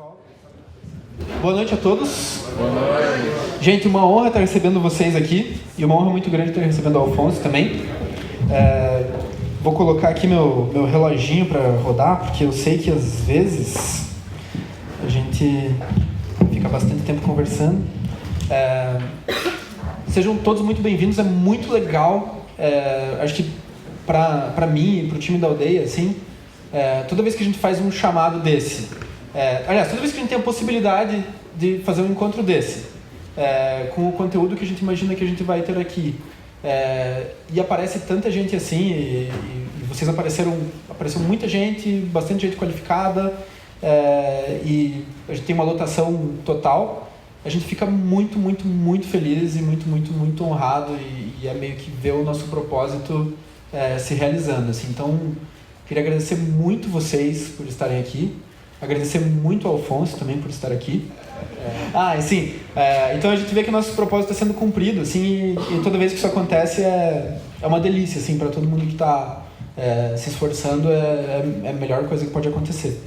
pessoal. Boa noite a todos. Boa noite. Gente, uma honra estar recebendo vocês aqui e uma honra muito grande estar recebendo o Alfonso também. Vou colocar aqui meu reloginho para rodar, porque eu sei que às vezes a gente fica bastante tempo conversando. Sejam todos muito bem-vindos, é muito legal. Acho que para mim e para o time da aldeia, assim, toda vez que a gente faz um chamado desse, aliás, toda vez que a gente tem a possibilidade de fazer um encontro desse, com o conteúdo que a gente imagina que a gente vai ter aqui, e aparece tanta gente assim, e vocês apareceu muita gente, bastante gente qualificada, e a gente tem uma lotação total, a gente fica muito, muito, muito feliz e muito, muito, muito honrado, e é meio que ver o nosso propósito se realizando, assim. Então, queria agradecer muito vocês por estarem aqui, agradecer muito ao Alfonso também por estar aqui. Então a gente vê que o nosso propósito está sendo cumprido, assim, e toda vez que isso acontece é uma delícia, assim, para todo mundo que está se esforçando, é a melhor coisa que pode acontecer.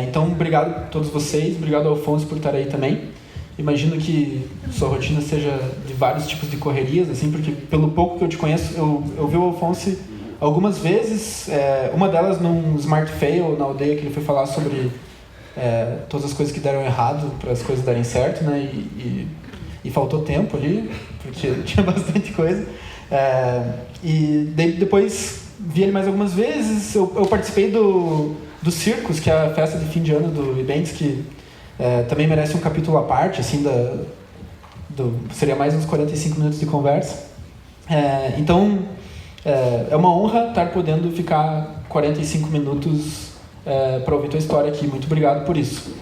Então, obrigado a todos vocês, obrigado ao Alfonso por estar aí também. Imagino que sua rotina seja de vários tipos de correrias, assim, porque pelo pouco que eu te conheço, eu vi o Alfonso algumas vezes, uma delas num Smart Fail na aldeia, que ele foi falar sobre todas as coisas que deram errado para as coisas darem certo, né? E faltou tempo ali, porque tinha bastante coisa. E depois vi ele mais algumas vezes. Eu participei do Circus, que é a festa de fim de ano do Ibanks, que também merece um capítulo à parte, assim, seria mais uns 45 minutos de conversa. Então, é uma honra estar podendo ficar 45 minutos para ouvir tua história aqui. Muito obrigado por isso.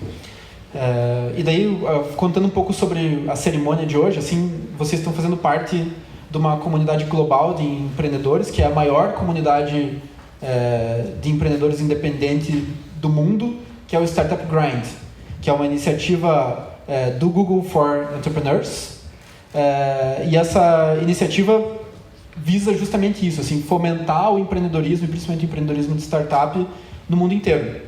E daí, contando um pouco sobre a cerimônia de hoje, assim, vocês estão fazendo parte de uma comunidade global de empreendedores, que é a maior comunidade de empreendedores independentes do mundo, que é o Startup Grind, que é uma iniciativa do Google for Entrepreneurs. E essa iniciativa visa justamente isso, assim, fomentar o empreendedorismo, e principalmente o empreendedorismo de startup, no mundo inteiro.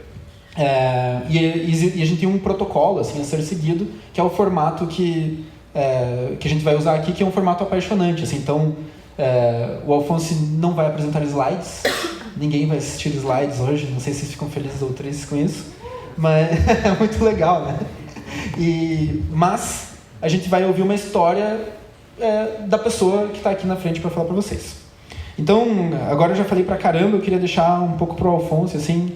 E a gente tem um protocolo, assim, a ser seguido, que é o formato que a gente vai usar aqui, que é um formato apaixonante, assim. Então, o Alfonso não vai apresentar slides, ninguém vai assistir slides hoje, não sei se vocês ficam felizes ou tristes com isso, mas é muito legal, né? Mas a gente vai ouvir uma história da pessoa que está aqui na frente para falar para vocês. Então, agora eu já falei pra caramba, eu queria deixar um pouco pro Alfonso, assim,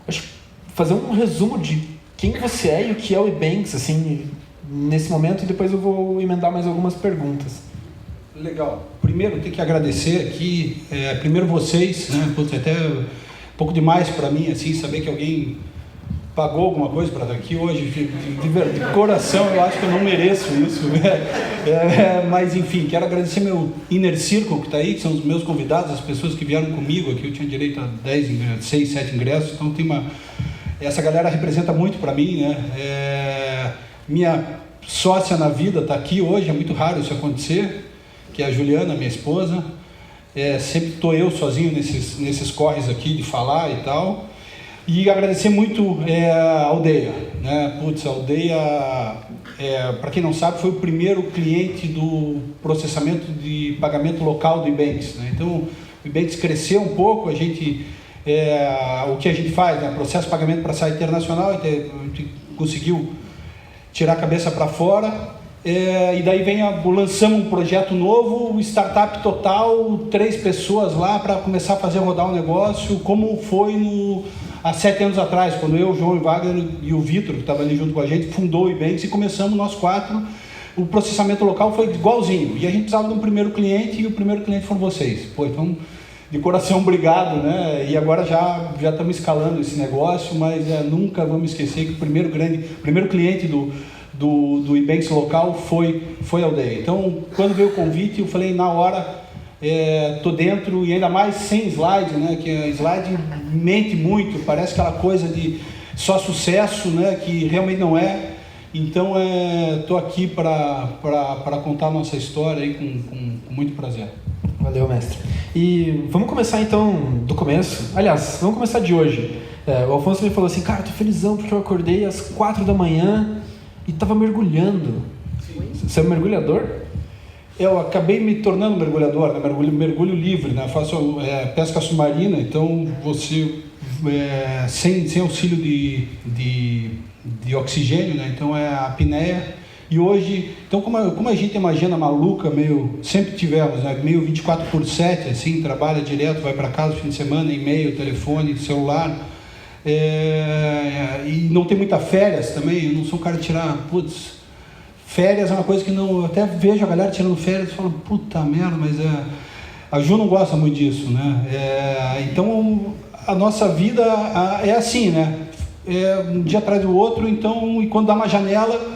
acho que fazer um resumo de quem você é e o que é o Ibanks, assim, nesse momento, e depois eu vou emendar mais algumas perguntas. Legal. Primeiro, tenho que agradecer aqui, primeiro vocês, né, até um pouco demais para mim, assim, saber que alguém pagou alguma coisa para estar aqui hoje, de coração, eu acho que eu não mereço isso, mas enfim, quero agradecer meu Inner Circle que está aí, que são os meus convidados, as pessoas que vieram comigo aqui. Eu tinha direito a 6, 7 ingressos, então essa galera representa muito para mim, né? Minha sócia na vida está aqui hoje, é muito raro isso acontecer, que é a Juliana, minha esposa. Sempre estou eu sozinho nesses corres aqui de falar e tal. E agradecer muito a aldeia, né? A aldeia, para quem não sabe, foi o primeiro cliente do processamento de pagamento local do Ibanks, né? Então, o Ibanks cresceu um pouco, o que a gente faz, né? Processo de pagamento para site internacional, a gente conseguiu tirar a cabeça para fora, e daí lançamos um projeto novo, Startup Total, 3 pessoas lá para começar a fazer rodar um negócio, como foi há 7 anos atrás, quando eu, o João, o Wagner e o Vitor, que estava ali junto com a gente, fundou o Ibanks e começamos nós 4. O processamento local foi igualzinho. E a gente precisava de um primeiro cliente, e o primeiro cliente foram vocês. Então, de coração, obrigado, né? E agora já estamos escalando esse negócio, mas nunca vamos esquecer que o primeiro cliente do Ibanks local foi a aldeia. Então, quando veio o convite, eu falei, na hora, tô dentro, e ainda mais sem slide, né? Que a slide mente muito, parece aquela coisa de só sucesso, né? Que realmente não é. Então, tô aqui para contar a nossa história aí com muito prazer. Valeu, mestre. E vamos começar então do começo. Aliás, vamos começar de hoje. O Alfonso me falou assim, cara, tô felizão porque eu acordei às 4 da manhã e tava mergulhando. Você é um mergulhador? Eu acabei me tornando mergulhador, né? mergulho livre, né? Faço pesca submarina, então você sem auxílio de oxigênio, né? Então é a apneia. E hoje, então como a gente tem uma agenda maluca, sempre tivemos, né? Meio 24/7, assim, trabalha direto, vai para casa fim de semana, e-mail, telefone, celular, e não tem muita férias também. Eu não sou um cara de tirar, férias é uma coisa que não, eu até vejo a galera tirando férias e falo, puta merda, mas a Ju não gosta muito disso, né? Então a nossa vida é assim, né? Um dia atrás do outro, então, e quando dá uma janela,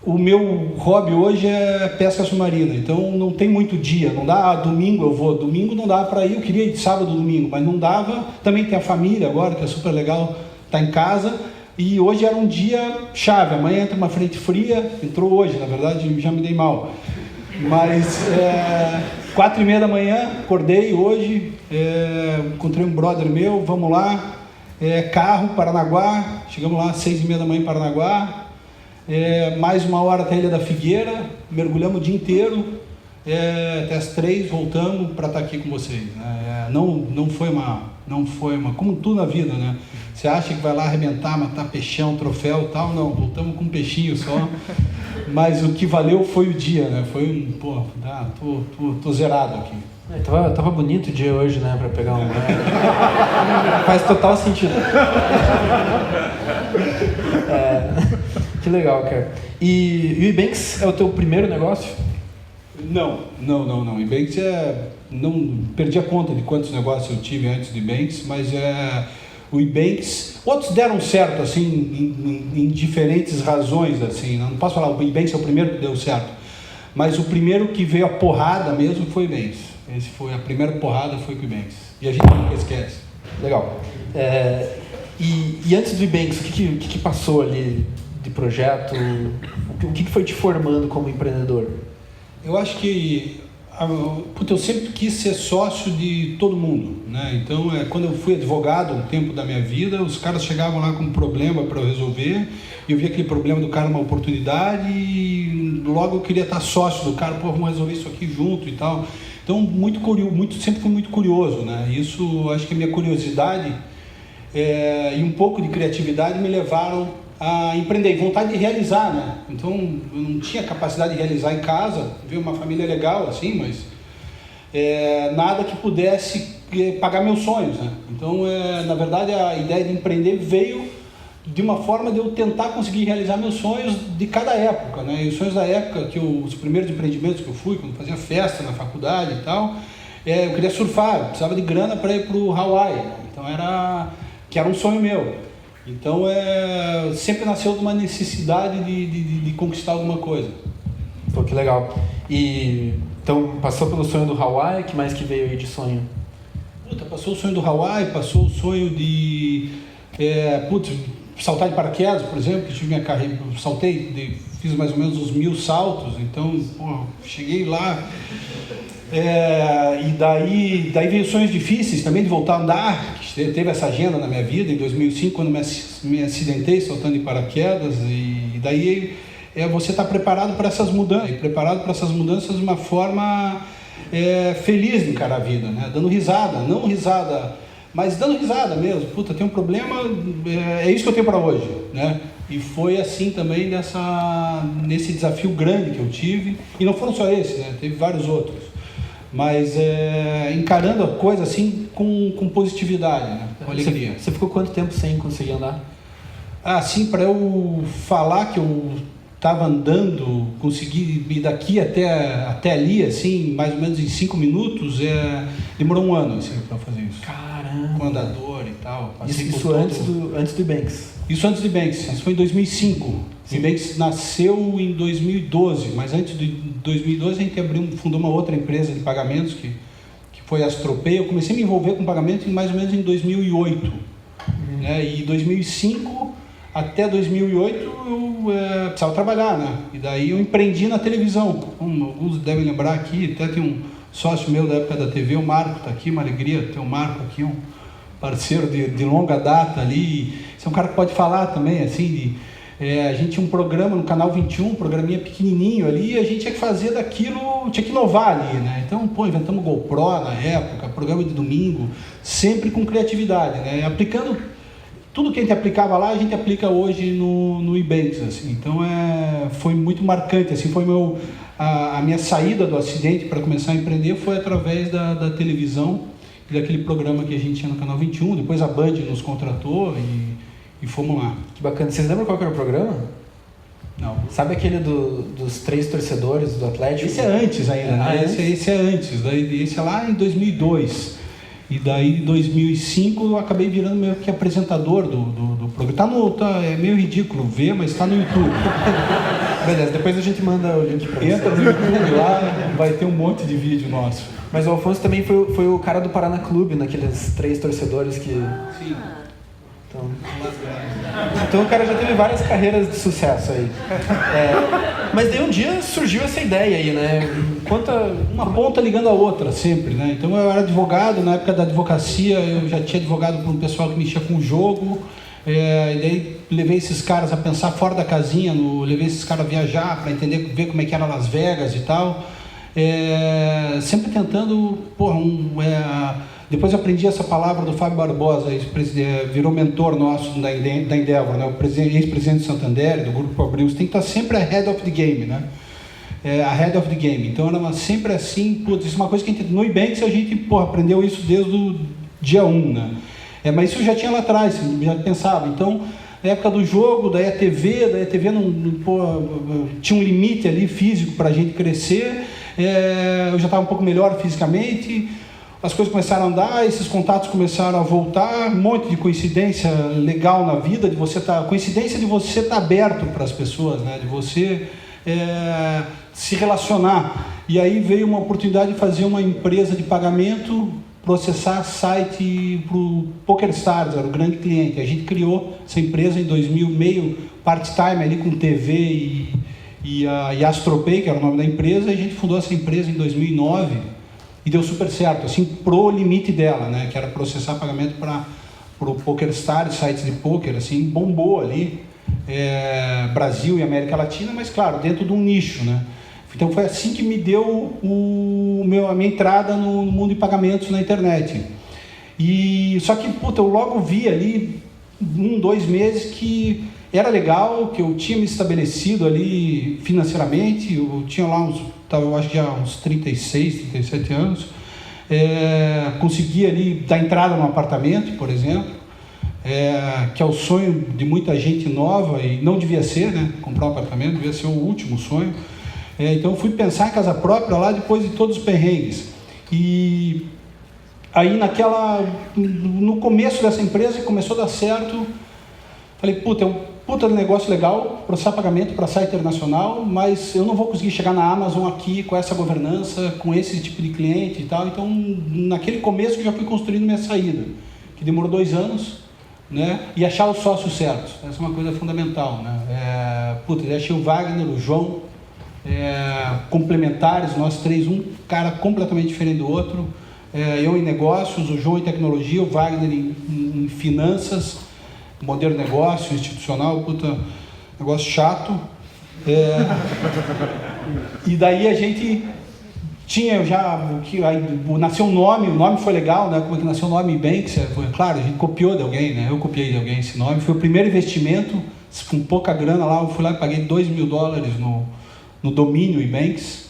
o meu hobby hoje é pesca submarina, então não tem muito dia, não dá, domingo eu vou, domingo não dá para ir, eu queria ir de sábado, domingo, mas não dava. Também tem a família agora, que é super legal, tá em casa, e hoje era um dia chave. Amanhã entra uma frente fria, entrou hoje, na verdade já me dei mal, mas 4:30 da manhã, acordei hoje, encontrei um brother meu, vamos lá, carro, Paranaguá, chegamos lá às 6:30 da manhã em Paranaguá, mais 1 hora até a Ilha da Figueira, mergulhamos o dia inteiro, até as 3, voltamos para estar aqui com vocês, né? Não foi uma, como tudo na vida, né? Você acha que vai lá arrebentar, matar peixão, troféu e tal, não, voltamos com um peixinho só, mas o que valeu foi o dia, né? Foi tô zerado aqui. Tava bonito o dia hoje, né, para pegar um... Faz total sentido. Que legal, cara. E o Ebanks é o teu primeiro negócio? Não. Ebanks não perdi a conta de quantos negócios eu tive antes do Ebanks, mas o Ebanks, outros deram certo, assim, em diferentes razões, assim. Não posso falar, o Ebanks é o primeiro que deu certo, mas o primeiro que veio a porrada mesmo foi o Ebanks. A primeira porrada foi com o Ebanks. E a gente nunca esquece. Legal. E antes do Ebanks, o que passou ali de projeto? O que foi te formando como empreendedor? Eu acho que eu sempre quis ser sócio de todo mundo, né? Então, quando eu fui advogado um tempo da minha vida, os caras chegavam lá com um problema para eu resolver, e eu via aquele problema do cara uma oportunidade, e logo eu queria estar sócio do cara, vamos resolver isso aqui junto e tal. Então, sempre fui muito curioso, né? Isso, acho que a minha curiosidade e um pouco de criatividade me levaram a empreender, vontade de realizar, né? Então, eu não tinha capacidade de realizar em casa, ver uma família legal, assim, mas nada que pudesse pagar meus sonhos, né? Então, na verdade, a ideia de empreender veio de uma forma de eu tentar conseguir realizar meus sonhos de cada época, né? E os sonhos da época, os primeiros empreendimentos que eu fui, quando fazia festa na faculdade e tal, eu queria surfar, eu precisava de grana para ir para o Hawaii, né? Então, que era um sonho meu. Então, sempre nasceu de uma necessidade de conquistar alguma coisa. Pô, que legal. E, então, passou pelo sonho do Hawaii, que mais que veio aí de sonho? Passou o sonho do Hawaii, passou o sonho de... saltar de paraquedas, por exemplo, que tive minha carreira, fiz mais ou menos uns 1000 saltos, então, cheguei lá, e daí veio sonhos difíceis também de voltar a andar, que teve essa agenda na minha vida, em 2005, quando me acidentei saltando de paraquedas, e daí você está preparado para essas mudanças, de uma forma feliz de encarar a vida, né? Dando risada, não risada, mas dando risada mesmo. Tem um problema, é isso que eu tenho para hoje, né? E foi assim também nesse desafio grande que eu tive, e não foram só esses, né? Teve vários outros, mas encarando a coisa assim com positividade, né? Com alegria. Você ficou quanto tempo sem conseguir andar? Assim, para eu falar que eu estava andando, consegui ir daqui até ali, assim, mais ou menos em 5 minutos, demorou 1 ano, assim, para fazer isso. Caramba! Com andador e tal. Isso antes do Ebanks? Isso antes do Ebanks, isso foi em 2005. O Ebanks nasceu em 2012, mas antes de 2012 a gente fundou uma outra empresa de pagamentos, que foi a Astropay. Eu comecei a me envolver com pagamento mais ou menos em 2008. Né? E 2005 até 2008 eu precisava trabalhar, né? E daí eu empreendi na televisão. Alguns devem lembrar aqui, até tem um sócio meu da época da TV, o Marco está aqui, uma alegria ter o Marco aqui, um parceiro de longa data ali. Você é um cara que pode falar também, assim, a gente tinha um programa no Canal 21, um programinha pequenininho ali, e a gente tinha que fazer daquilo, tinha que inovar ali, né? Então, inventamos GoPro na época, programa de domingo, sempre com criatividade, né? Aplicando tudo que a gente aplicava lá, a gente aplica hoje no Ebanks, assim. Então, foi muito marcante, assim, foi a minha saída do acidente para começar a empreender foi através da televisão e daquele programa que a gente tinha no Canal 21, depois a Band nos contratou e fomos lá. Que bacana. Vocês lembram qual que era o programa? Não. Sabe aquele dos 3 torcedores do Atlético? Esse é antes ainda, né? Esse é antes. Esse é lá em 2002. E daí, em 2005, eu acabei virando meio que apresentador do programa. É meio ridículo ver, mas está no YouTube. Beleza, depois a gente manda o link para você. Entra no YouTube lá, vai ter um monte de vídeo nosso. Mas o Alfonso também foi o cara do Paraná Clube, naqueles 3 torcedores que... Sim. Então o cara já teve várias carreiras de sucesso aí. Mas daí um dia surgiu essa ideia aí, né? Uma ponta ligando a outra sempre, né? Então eu era advogado, na época da advocacia eu já tinha advogado para um pessoal que mexia com o jogo, e daí levei esses caras a pensar fora da casinha, levei esses caras a viajar para entender, ver como é que era Las Vegas e tal, sempre tentando, depois eu aprendi essa palavra do Fábio Barbosa, virou mentor nosso da Endeavor, né? O ex-presidente do Santander, do Grupo Abril. Você tem que estar sempre ahead of the game, né? Ahead of the game. Então era sempre assim, isso é uma coisa que no Ebanks a gente aprendeu isso desde o dia 1, né? Mas isso já tinha lá atrás, já pensava. Então, na época do jogo, daí a TV tinha um limite ali físico para a gente crescer, eu já estava um pouco melhor fisicamente. As coisas começaram a andar, esses contatos começaram a voltar, um monte de coincidência legal na vida, coincidência de você estar aberto para as pessoas, né? De você se relacionar. E aí veio uma oportunidade de fazer uma empresa de pagamento, processar site para o PokerStars, era o grande cliente. A gente criou essa empresa em 2000, meio part-time ali com TV e a Astropay, que era o nome da empresa, e a gente fundou essa empresa em 2009. E deu super certo, assim, pro limite dela, né? Que era processar pagamento para o PokerStars, sites de poker, assim, bombou ali, Brasil e América Latina, mas claro, dentro de um nicho, né? Então foi assim que me deu a minha entrada no mundo de pagamentos na internet. Só que, eu logo vi ali, 2 meses, que era legal, que eu tinha me estabelecido ali financeiramente, eu tinha lá eu acho que já uns 36, 37 anos, consegui ali dar entrada num apartamento, por exemplo, que é o sonho de muita gente nova, e não devia ser, né? Comprar um apartamento, devia ser o último sonho. Então eu fui pensar em casa própria lá depois de todos os perrengues. E aí no começo dessa empresa, que começou a dar certo, falei, é um puta de negócio legal, processar pagamento para site internacional, mas eu não vou conseguir chegar na Amazon aqui com essa governança, com esse tipo de cliente e tal. Então, naquele começo eu já fui construindo minha saída, que demorou 2 anos, né? E achar os sócios certos. Essa é uma coisa fundamental, né? Eu achei o Wagner, o João, complementares, nós 3, um cara completamente diferente do outro. Eu em negócios, o João em tecnologia, o Wagner em finanças, modelo de negócio, institucional, negócio chato. E daí a gente tinha nasceu um nome, o nome foi legal, né? Como é que nasceu o nome Ebanks? Claro, a gente copiou de alguém, né? Eu copiei de alguém esse nome, foi o primeiro investimento, com pouca grana lá, eu fui lá e paguei $2.000 no domínio Ebanks.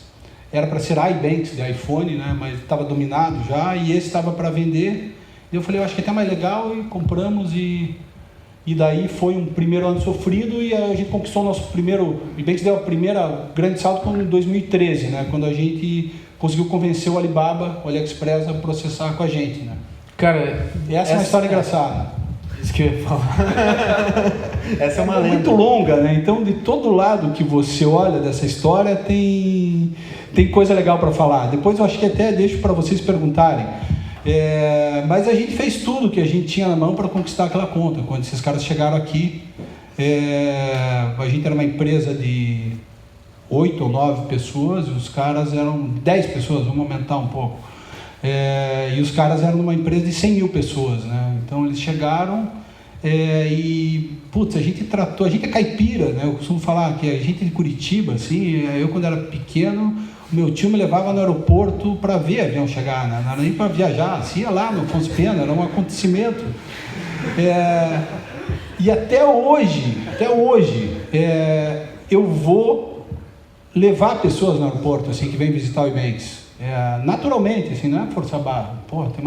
Era para ser iBanks de iPhone, né? Mas estava dominado já, e esse estava para vender. E eu falei, eu acho que é até mais legal, e compramos, e daí foi um primeiro ano sofrido, e a gente conquistou o nosso primeiro... O Ebanks deu a primeira grande salto em 2013, né? Quando a gente conseguiu convencer o Alibaba, o AliExpress, a processar com a gente, né? Cara, essa é uma história engraçada. Isso que eu ia falar. Essa é uma lenda. Muito longa, né? Então, de todo lado que você olha dessa história, tem coisa legal para falar. Depois eu acho que até deixo para vocês perguntarem. Mas a gente fez tudo que a gente tinha na mão para conquistar aquela conta. Quando esses caras chegaram aqui, a gente era uma empresa de 8 ou 9 pessoas, e os caras eram 10 pessoas, vamos aumentar um pouco. E os caras eram uma empresa de 100 mil pessoas, né? Então eles chegaram e, putz, a gente é caipira, né? Eu costumo falar que a gente de Curitiba, assim, eu quando era pequeno, o meu tio me levava no aeroporto para ver avião chegar, né? Não era nem para viajar, assim, ia lá no Afonso Pena, era um acontecimento. E até hoje, eu vou levar pessoas no aeroporto, assim, que vêm visitar o Ibanks. Naturalmente, assim, não é forçar a barra. Pô, tem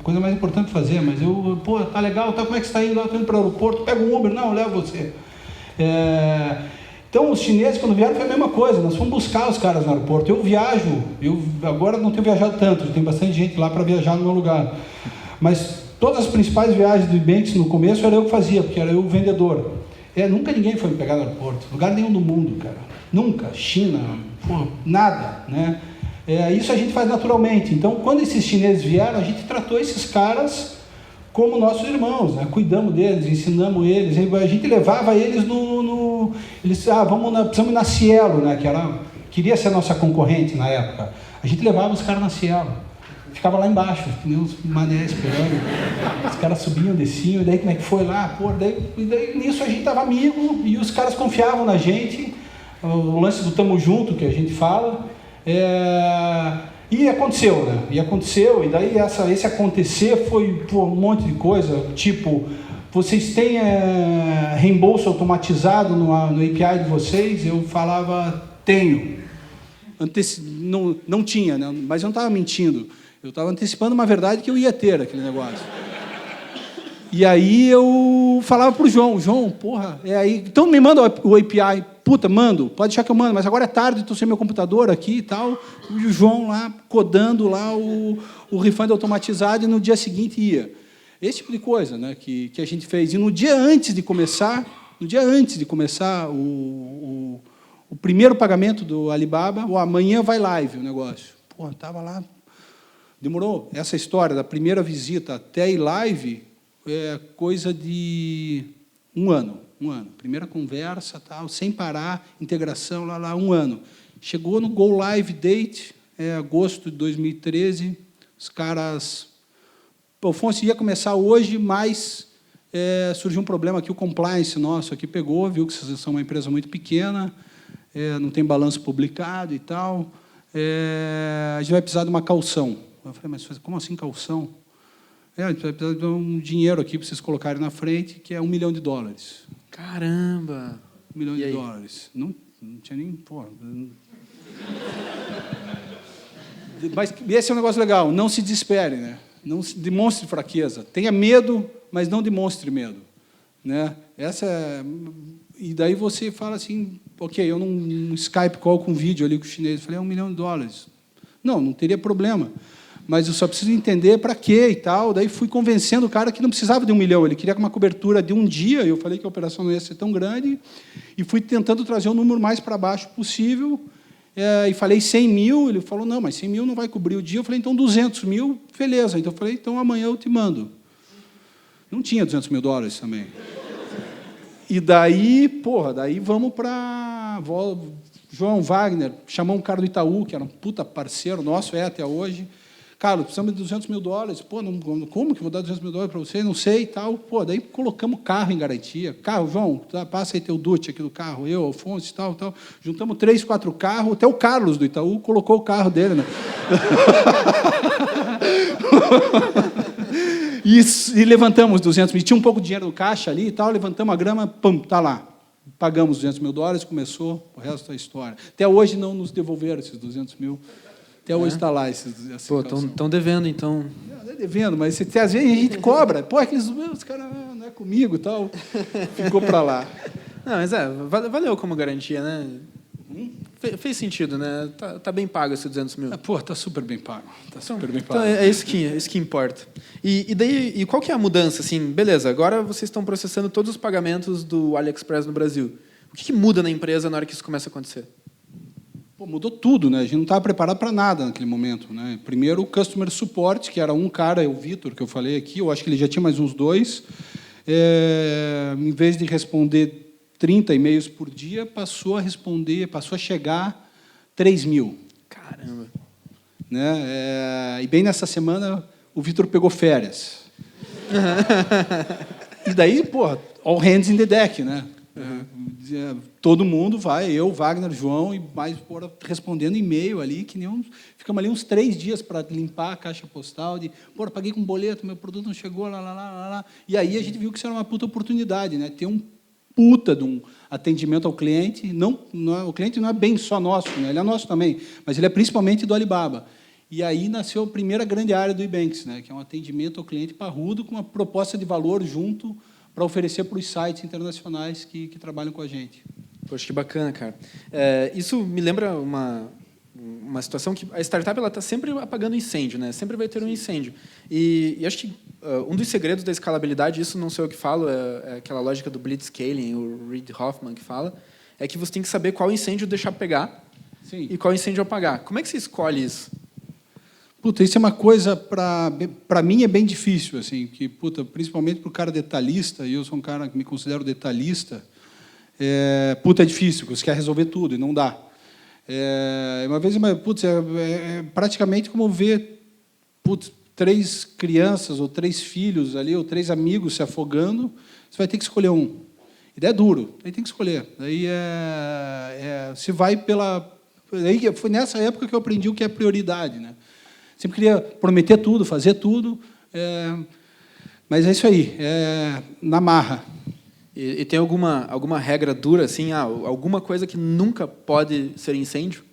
coisa mais importante para fazer, mas pô, tá legal, tá, como é que você está indo? Eu tô indo para o aeroporto, pega um Uber, não, eu levo você. Então, os chineses, quando vieram, foi a mesma coisa, nós fomos buscar os caras no aeroporto. Eu agora não tenho viajado tanto, tem bastante gente lá para viajar no meu lugar. Mas todas as principais viagens do Ibanks no começo era eu que fazia, porque era eu o vendedor. Nunca ninguém foi me pegar no aeroporto, lugar nenhum do mundo, cara. Nunca. China, porra, nada, né? Isso a gente faz naturalmente. Então, quando esses chineses vieram, a gente tratou esses caras como nossos irmãos, né? Cuidamos deles, ensinamos eles. A gente levava eles eles, precisamos ir na Cielo, né? Queria ser a nossa concorrente na época. A gente levava os caras na Cielo. Ficava lá embaixo, que nem uns manés esperando. Os caras subiam, desciam, e daí como é que foi lá? Pô, daí nisso a gente estava amigo, e os caras confiavam na gente. O lance do tamo junto, que a gente fala. E aconteceu, né? E daí esse acontecer foi um monte de coisa, tipo, vocês têm reembolso automatizado no API de vocês? Eu falava, tenho. Não tinha, né? Mas eu não estava mentindo. Eu estava antecipando uma verdade que eu ia ter aquele negócio. E aí eu falava para o João, porra, aí, então me manda o API. Puta, mando, pode deixar que eu mando, mas agora é tarde, estou sem meu computador aqui e tal. E o João lá, codando lá o refund automatizado, e no dia seguinte ia. Esse tipo de coisa, né, que a gente fez. E no dia antes de começar o primeiro pagamento do Alibaba, amanhã vai live o negócio. Pô, estava lá, demorou. Essa história da primeira visita até ir live coisa de um ano. Primeira conversa, tal, sem parar, integração, lá, 1 ano. Chegou no Go Live Date, agosto de 2013, os caras... O Afonso ia começar hoje, mas surgiu um problema aqui, o compliance nosso aqui pegou, viu que vocês são uma empresa muito pequena, não tem balanço publicado e tal, a gente vai precisar de uma caução. Eu falei, mas como assim caução? A gente vai precisar de um dinheiro aqui para vocês colocarem na frente, que é $1 milhão. Caramba! $1 milhão. Não tinha nem... Porra. Mas esse é um negócio legal. Não se desespere, né? Não se demonstre fraqueza. Tenha medo, mas não demonstre medo, né? E daí você fala assim, ok, eu num Skype call com vídeo ali com o chinês, eu falei, $1 milhão. Não teria problema. Mas eu só preciso entender para quê e tal. Daí fui convencendo o cara que não precisava de $1 milhão, ele queria uma cobertura de um dia, eu falei que a operação não ia ser tão grande, e fui tentando trazer o número mais para baixo possível, e falei 100 mil, ele falou, não, mas 100 mil não vai cobrir o dia. Eu falei, então 200 mil, beleza. Então eu falei, então amanhã eu te mando. Não tinha $200 mil também. E daí, daí vamos para... João Wagner chamou um cara do Itaú, que era um puta parceiro nosso, até hoje. Carlos, precisamos de $200 mil. Pô, como que eu vou dar $200 mil para você? Não sei e tal. Pô, daí colocamos carro em garantia. Carro, João, passa aí teu DUT aqui do carro, eu, Alfonso e tal. Juntamos 3, 4 carros, até o Carlos do Itaú colocou o carro dele, né? E levantamos $200 mil. Tinha um pouco de dinheiro no caixa ali e tal, levantamos a grama, pum, tá lá. Pagamos $200 mil, começou o resto da história. Até hoje não nos devolveram esses $200 mil. Até hoje está lá. Pô, estão devendo, então. Não é devendo, mas às vezes a gente cobra. Pô, os caras não é comigo e tal. Ficou para lá. Não, mas valeu como garantia, né? Fez sentido, né? Tá bem pago esse $200 mil. Tá super bem pago. Super bem pago. Então é isso que importa. E qual que é a mudança? Assim, beleza, agora vocês estão processando todos os pagamentos do AliExpress no Brasil. O que muda na empresa na hora que isso começa a acontecer? Pô, mudou tudo, né? A gente não estava preparado para nada naquele momento, né? Primeiro, o Customer Support, que era um cara, o Vitor, que eu falei aqui, eu acho que ele já tinha mais uns 2. Em vez de responder 30 e-mails por dia, passou a chegar 3 mil. Caramba! né? E bem nessa semana, o Vitor pegou férias. E daí, pô, all hands in the deck, né? Todo mundo vai, eu, Wagner, João, e mais respondendo e-mail ali, que nem ficamos ali uns 3 dias para limpar a caixa postal, paguei com boleto, meu produto não chegou, lá. E aí a gente viu que isso era uma puta oportunidade, né? Ter um puta de um atendimento ao cliente, o cliente não é bem só nosso, né? Ele é nosso também, mas ele é principalmente do Alibaba. E aí nasceu a primeira grande área do Ebanks, né? Que é um atendimento ao cliente parrudo com uma proposta de valor junto para oferecer para os sites internacionais que trabalham com a gente. Poxa, que bacana, cara. Isso me lembra uma situação que a startup está sempre apagando incêndio, né? Sempre vai ter um incêndio. E acho que um dos segredos da escalabilidade, isso não sou eu que falo, é aquela lógica do blitzscaling, o Reid Hoffman que fala, é que você tem que saber qual incêndio deixar pegar. Sim. E qual incêndio apagar. Como é que você escolhe isso? Puta, isso é uma coisa, para mim, é bem difícil, assim, que, puta, principalmente para o cara detalhista, e eu sou um cara que me considero detalhista, é difícil, porque você quer resolver tudo, e não dá. Uma vez, putz, é praticamente como ver 3 crianças, ou 3 filhos ali, ou 3 amigos se afogando, você vai ter que escolher um. E daí é duro, aí tem que escolher. Daí se vai pela... Aí foi nessa época que eu aprendi o que é prioridade, né? Sempre queria prometer tudo, fazer tudo, mas é isso aí, na marra. E tem alguma regra dura, assim, alguma coisa que nunca pode ser incêndio?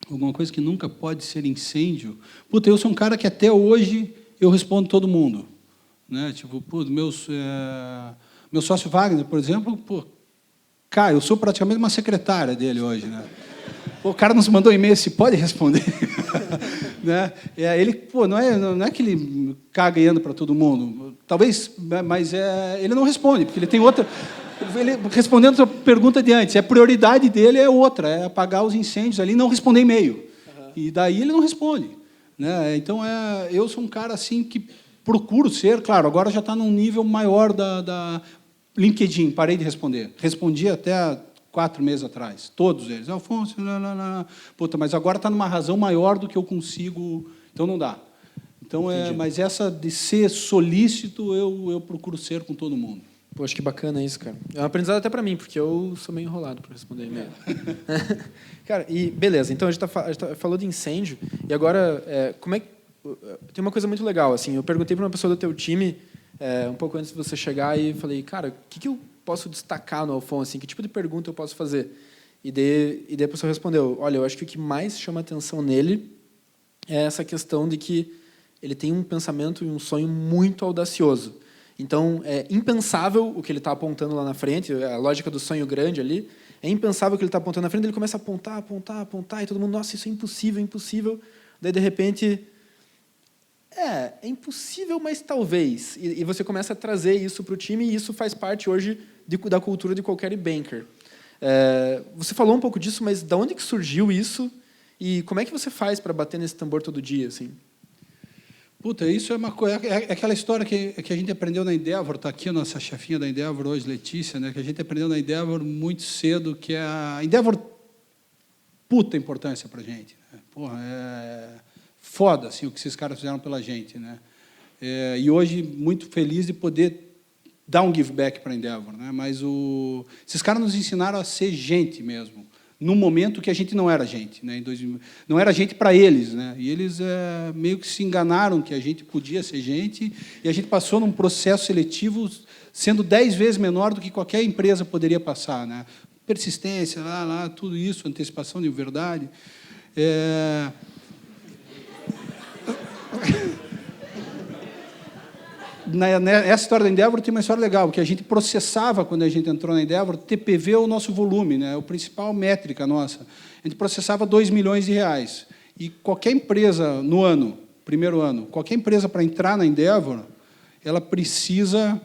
Alguma coisa que nunca pode ser incêndio? Puta, eu sou um cara que até hoje eu respondo todo mundo, né? Tipo, meu sócio Wagner, por exemplo, cara, eu sou praticamente uma secretária dele hoje, né? O cara nos mandou um e-mail, se pode responder. Né? Ele, não é que ele caga e anda para todo mundo, talvez, mas ele não responde, porque ele tem outra... Ele, respondendo a pergunta de antes, a prioridade dele é outra, é apagar os incêndios ali e não responder e-mail. Uhum. E daí ele não responde. Né? Então, eu sou um cara assim que procuro ser, claro, agora já está num nível maior da LinkedIn, parei de responder. Respondi até 4 meses atrás, todos eles. Alfonso, puta, mas agora está numa razão maior do que eu consigo, então não dá. Então, mas essa de ser solícito, eu procuro ser com todo mundo. Poxa, que bacana isso, cara. É um aprendizado até para mim, porque eu sou meio enrolado para responder e-mail. Cara, e beleza, então a gente falou de incêndio, e agora, tem uma coisa muito legal, assim, eu perguntei para uma pessoa do teu time, um pouco antes de você chegar, e falei, cara, o que eu posso destacar no Alfonso, assim, que tipo de pergunta eu posso fazer? E daí a pessoa respondeu, olha, eu acho que o que mais chama atenção nele é essa questão de que ele tem um pensamento e um sonho muito audacioso. Então, é impensável o que ele está apontando lá na frente, a lógica do sonho grande ali, é impensável o que ele está apontando na frente, ele começa a apontar, e todo mundo, nossa, isso é impossível. Daí, de repente, é impossível, mas talvez. E você começa a trazer isso para o time, e isso faz parte hoje da cultura de qualquer banker. Você falou um pouco disso, mas de onde que surgiu isso? E como é que você faz para bater nesse tambor todo dia, assim? Puta, isso é uma coisa, é aquela história que a gente aprendeu na Endeavor, está aqui a nossa chefinha da Endeavor hoje, Letícia, né, que a gente aprendeu na Endeavor muito cedo, que a Endeavor, puta importância para a gente. Né? Porra, é foda assim, o que esses caras fizeram pela gente. Né? E hoje, muito feliz de poder dar um give back para a Endeavor. Né? Mas esses caras nos ensinaram a ser gente mesmo. Num momento que a gente não era gente, né? Não era gente para eles, né? E eles meio que se enganaram que a gente podia ser gente, e a gente passou num processo seletivo sendo 10 vezes menor do que qualquer empresa poderia passar, né? Persistência, tudo isso, antecipação de verdade. Essa história da Endeavor tem uma história legal, porque a gente processava, quando a gente entrou na Endeavor, TPV é o nosso volume, né? O principal métrica nossa. A gente processava R$2 milhões. E qualquer empresa, no primeiro ano, qualquer empresa para entrar na Endeavor, ela precisa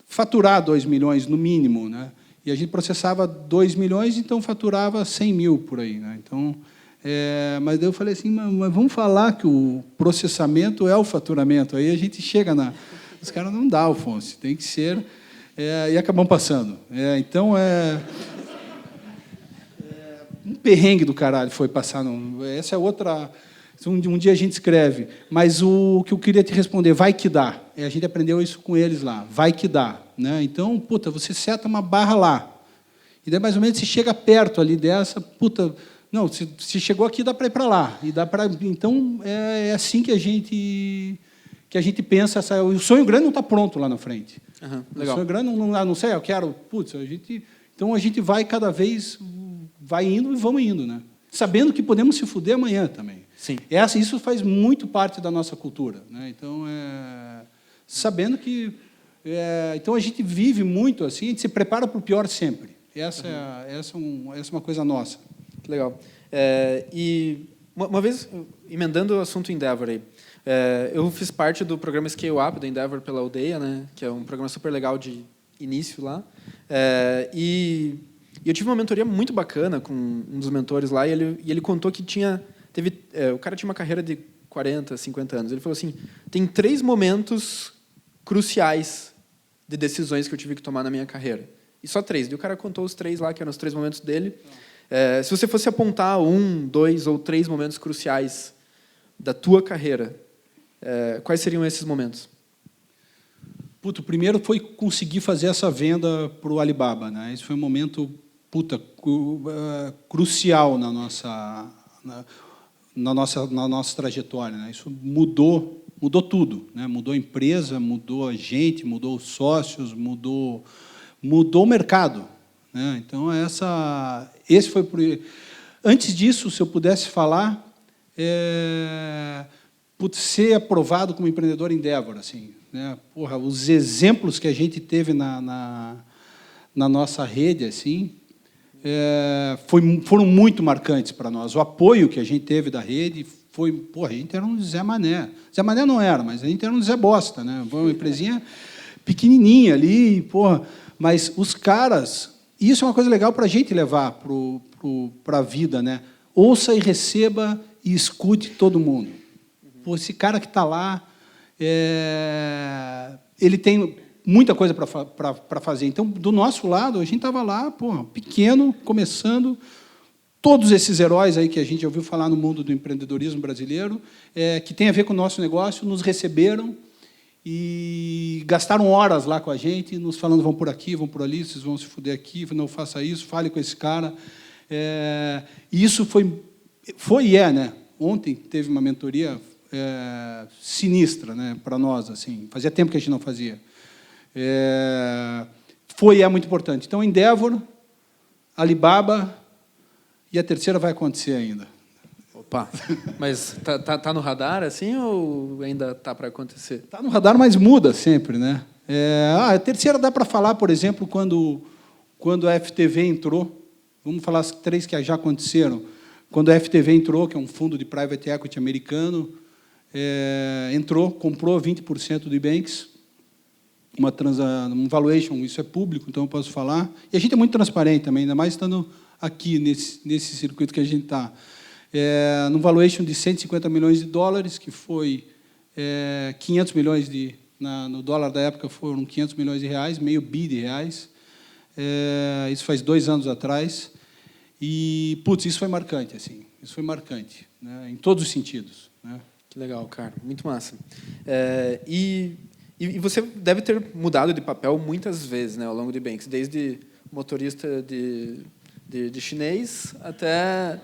faturar 2 milhões, no mínimo. Né? E a gente processava 2 milhões, então faturava 100 mil por aí. Né? Então, mas daí eu falei assim, mas vamos falar que o processamento é o faturamento. Aí a gente chega na... Os caras não dá, Alfonso, tem que ser... e acabam passando. Então, um perrengue do caralho foi passar... Essa é outra... Um dia a gente escreve, mas o que eu queria te responder, vai que dá. A gente aprendeu isso com eles lá, vai que dá. Né? Então, puta, você seta uma barra lá. E daí, mais ou menos, se chega perto ali dessa, puta, não, se chegou aqui, dá para ir para lá. E dá para. Então, é assim que a gente pensa. O sonho grande não está pronto lá na frente. Legal. O sonho grande, não sei, eu quero. Putz, então, a gente vai cada vez, vai indo e vamos indo, né? Sabendo que podemos se fuder amanhã também. Sim. Isso faz muito parte da nossa cultura. Né? Então, sabendo que... então, a gente vive muito assim, a gente se prepara para o pior sempre. Essa é uma coisa nossa. Que legal. E, uma vez, emendando o assunto Endeavor aí, eu fiz parte do programa Scale Up da Endeavor pela Aldeia, né, que é um programa super legal de início lá. E eu tive uma mentoria muito bacana com um dos mentores lá, e ele contou que o cara tinha uma carreira de 40, 50 anos. Ele falou assim, tem 3 momentos cruciais de decisões que eu tive que tomar na minha carreira. E só 3. E o cara contou os 3 lá, que eram os 3 momentos dele. Se você fosse apontar 1, 2 ou 3 momentos cruciais da tua carreira, quais seriam esses momentos? O primeiro foi conseguir fazer essa venda para o Alibaba. Né? Esse foi um momento crucial na nossa trajetória. Né? Isso mudou tudo. Né? Mudou a empresa, mudou a gente, mudou os sócios, mudou o mercado. Né? Então, esse foi... Antes disso, se eu pudesse falar, ser aprovado como empreendedor Endeavor. Assim, né? Porra, os exemplos que a gente teve na nossa rede assim, foram muito marcantes para nós. O apoio que a gente teve da rede foi... Porra, a gente era um Zé Mané. Zé Mané não era, mas a gente era um Zé Bosta. Né? Foi uma empresinha pequenininha ali, porra, mas os caras... Isso é uma coisa legal para a gente levar para a vida. Né? Ouça e receba e escute todo mundo. Pô, esse cara que está lá, ele tem muita coisa para fazer. Então, do nosso lado, a gente estava lá, pô, pequeno, começando. Todos esses heróis aí que a gente ouviu falar no mundo do empreendedorismo brasileiro, que tem a ver com o nosso negócio, nos receberam e gastaram horas lá com a gente, nos falando, vão por aqui, vão por ali, vocês vão se fuder aqui, não faça isso, fale com esse cara. E isso foi né? Ontem teve uma mentoria sinistra, né, para nós. Assim, fazia tempo que a gente não fazia. Foi muito importante. Então, Endeavor, Alibaba, e a terceira vai acontecer ainda. Opa! Mas tá no radar, assim, ou ainda tá para acontecer? Está no radar, mas muda sempre, né? A terceira dá para falar, por exemplo, quando a FTV entrou. Vamos falar as 3 que já aconteceram. Quando a FTV entrou, que é um fundo de private equity americano, entrou, comprou 20% do Ebanks, um valuation, isso é público, então eu posso falar. E a gente é muito transparente também, ainda mais estando aqui nesse circuito que a gente está. Num valuation de 150 milhões de dólares, que foi 500 milhões no dólar da época foram 500 milhões de reais, meio bi de reais. Isso faz 2 anos atrás. E, putz, isso foi marcante, assim. Isso foi marcante, né, em todos os sentidos. Né? Que legal, cara. Muito massa. E você deve ter mudado de papel muitas vezes, né, ao longo de Banks, desde motorista de chinês até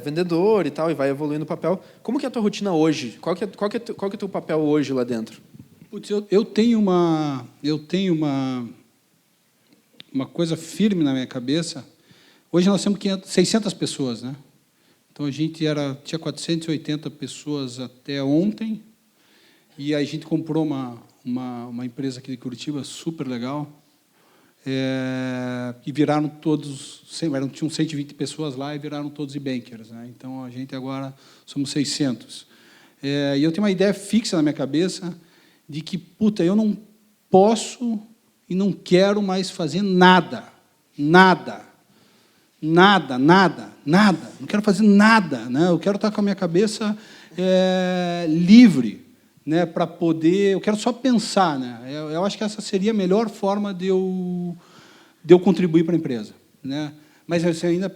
vendedor e tal, e vai evoluindo o papel. Como que é a tua rotina hoje? Qual que é o teu papel hoje lá dentro? Putz, eu tenho uma coisa firme na minha cabeça. Hoje nós temos 600 pessoas, né? Então a gente tinha 480 pessoas até ontem, e a gente comprou uma empresa aqui de Curitiba super legal, e viraram todos, tinham 120 pessoas lá e viraram todos e-bankers, né? Então a gente agora somos 600. E eu tenho uma ideia fixa na minha cabeça de que, puta, eu não posso e não quero mais fazer nada. Não quero fazer nada. Né? Eu quero estar com a minha cabeça livre, né, para poder... Eu quero só pensar. Né? Eu acho que essa seria a melhor forma de eu contribuir para a empresa. Né? Mas você ainda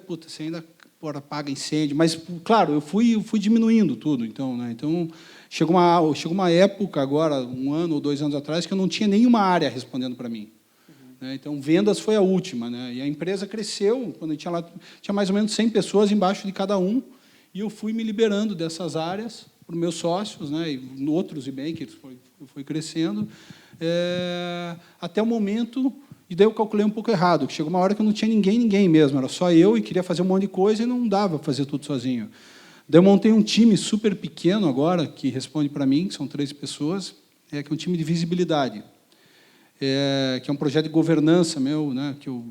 apaga incêndio. Mas, claro, eu fui diminuindo tudo. Então, né? Então chegou uma época agora, 1 ano ou 2 anos atrás, que eu não tinha nenhuma área respondendo para mim. Né? Então, vendas foi a última. Né? E a empresa cresceu. Quando eu tinha lá, tinha mais ou menos 100 pessoas embaixo de cada um. E eu fui me liberando dessas áreas para os meus sócios, né? E outros e-bankers foi crescendo, até o momento. E daí eu calculei um pouco errado, que chegou uma hora que eu não tinha ninguém mesmo, era só eu e queria fazer um monte de coisa e não dava para fazer tudo sozinho. Daí eu montei um time super pequeno agora, que responde para mim, que são 3 pessoas, que é um time de visibilidade, que é um projeto de governança meu, né, que eu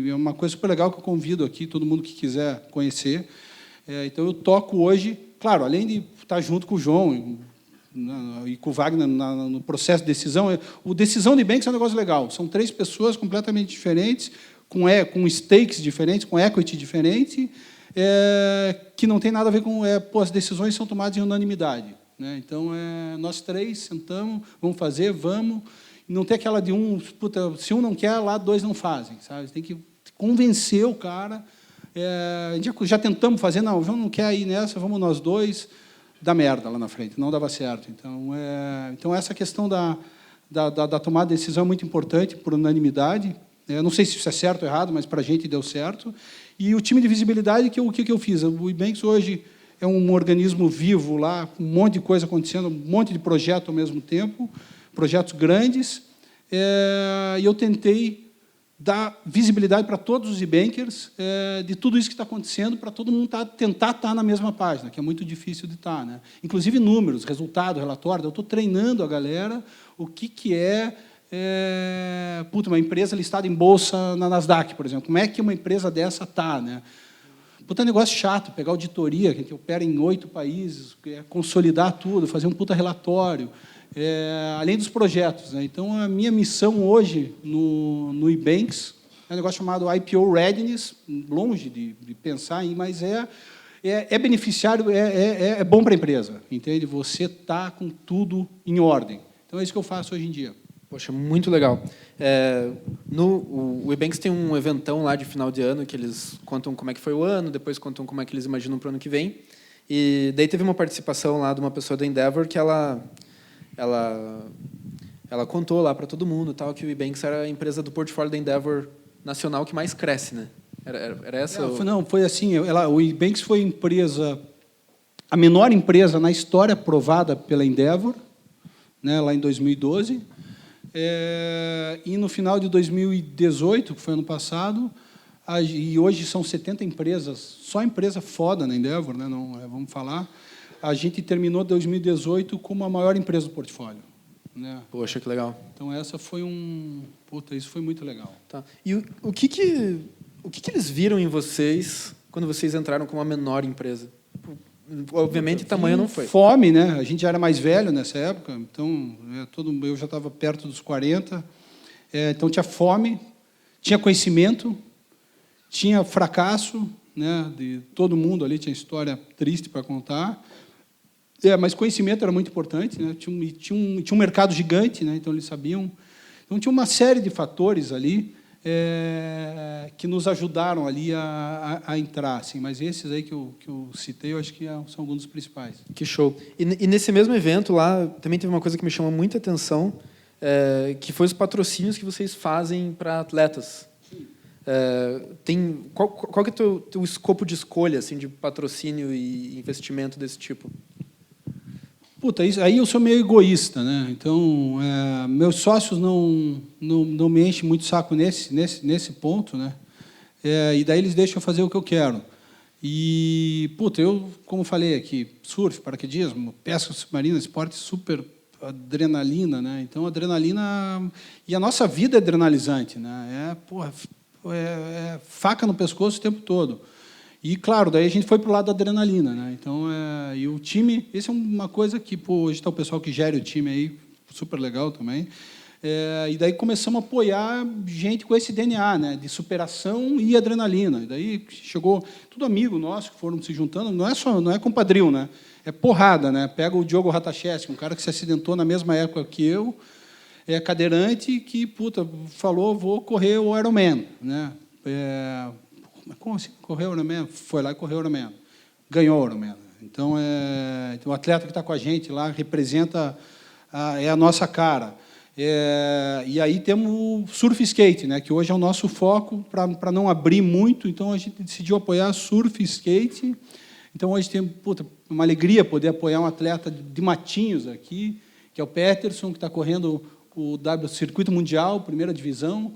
é uma coisa super legal que eu convido aqui todo mundo que quiser conhecer. Então eu toco hoje, claro, além de estar junto com o João e com o Wagner no processo de decisão. O decisão de Banks é um negócio legal. São 3 pessoas completamente diferentes, com stakes diferentes, com equity diferente, que não tem nada a ver com... as decisões são tomadas em unanimidade. Né? Então, nós 3 sentamos, vamos fazer, vamos. E não tem aquela de se um não quer, lá 2 não fazem. Sabe? Tem que convencer o cara. A gente já tentamos fazer, não, o João não quer ir nessa, vamos nós 2... dá merda lá na frente, não dava certo. Então essa questão da tomada de decisão é muito importante, por unanimidade. Não sei se isso é certo ou errado, mas para a gente deu certo. E o time de visibilidade, o que eu fiz? O eBanks hoje é um organismo vivo lá, com um monte de coisa acontecendo, um monte de projetos ao mesmo tempo, projetos grandes, e eu tentei dar visibilidade para todos os e-bankers de tudo isso que está acontecendo, para todo mundo tentar estar na mesma página, que é muito difícil de estar. Né? Inclusive números, resultado, relatório. Eu estou treinando a galera o que é uma empresa listada em bolsa na Nasdaq, por exemplo. Como é que uma empresa dessa está? Né? Puta negócio chato, pegar auditoria, que opera em 8 países, consolidar tudo, fazer um puta relatório. Além dos projetos. Né? Então, a minha missão hoje no eBanks é um negócio chamado IPO Readiness, longe de pensar em, mas é beneficiário, é bom para a empresa, entende? Você está com tudo em ordem. Então, é isso que eu faço hoje em dia. Poxa, muito legal. O eBanks tem um eventão lá de final de ano, que eles contam como é que foi o ano, depois contam como é que eles imaginam para o ano que vem. E daí teve uma participação lá de uma pessoa da Endeavor que ela contou lá para todo mundo que o eBanks era a empresa do portfólio da Endeavor nacional que mais cresce, né? Era essa? Não, foi assim. O eBanks foi a menor empresa na história aprovada pela Endeavor, né, lá em 2012. E no final de 2018, que foi ano passado, e hoje são 70 empresas, só empresa foda na Endeavor, né? Não, vamos falar. A gente terminou 2018 como a maior empresa do portfólio. Né? Poxa, que legal. Então, essa foi isso foi muito legal. Tá. E o que eles viram em vocês quando vocês entraram como a menor empresa? Obviamente, tamanho não foi. Fome, né? A gente já era mais velho nessa época, então eu já estava perto dos 40. Então, tinha fome, tinha conhecimento, tinha fracasso, né? De todo mundo ali, tinha história triste para contar. Mas conhecimento era muito importante, né? Tinha um mercado gigante, né? Então eles sabiam. Então tinha uma série de fatores ali que nos ajudaram ali a entrar, assim. Mas esses aí que eu citei, eu acho que são alguns dos principais. Que show! E nesse mesmo evento lá também teve uma coisa que me chamou muita atenção, que foi os patrocínios que vocês fazem para atletas. Qual que é o teu escopo de escolha assim, de patrocínio e investimento desse tipo? Aí eu sou meio egoísta, né? Então, meus sócios não me enchem muito o saco nesse ponto, né? E daí eles deixam eu fazer o que eu quero. E, eu, como falei aqui, surf, paraquedismo, pesca submarina, esporte super adrenalina, né? Então, adrenalina... E a nossa vida é adrenalizante, né? É faca no pescoço o tempo todo. E, claro, daí a gente foi para o lado da adrenalina. Né? Então, e o time, isso é uma coisa que, hoje está o pessoal que gere o time aí, super legal também. E daí começamos a apoiar gente com esse DNA, né? De superação e adrenalina. E daí chegou tudo amigo nosso que foram se juntando, não é compadril, né? É porrada, né? Pega o Diogo Ratachevski, um cara que se acidentou na mesma época que eu, cadeirante, que falou, vou correr o Ironman, né? mas como assim correu o Ironman? Foi lá e correu o Ironman. Ganhou o Ironman. Então, o atleta que está com a gente lá representa, é a nossa cara. E aí temos o surf skate, né, que hoje é o nosso foco, para não abrir muito, então a gente decidiu apoiar surf skate. Então, hoje tem uma alegria poder apoiar um atleta de Matinhos aqui, que é o Peterson, que está correndo o Circuito Mundial, primeira divisão,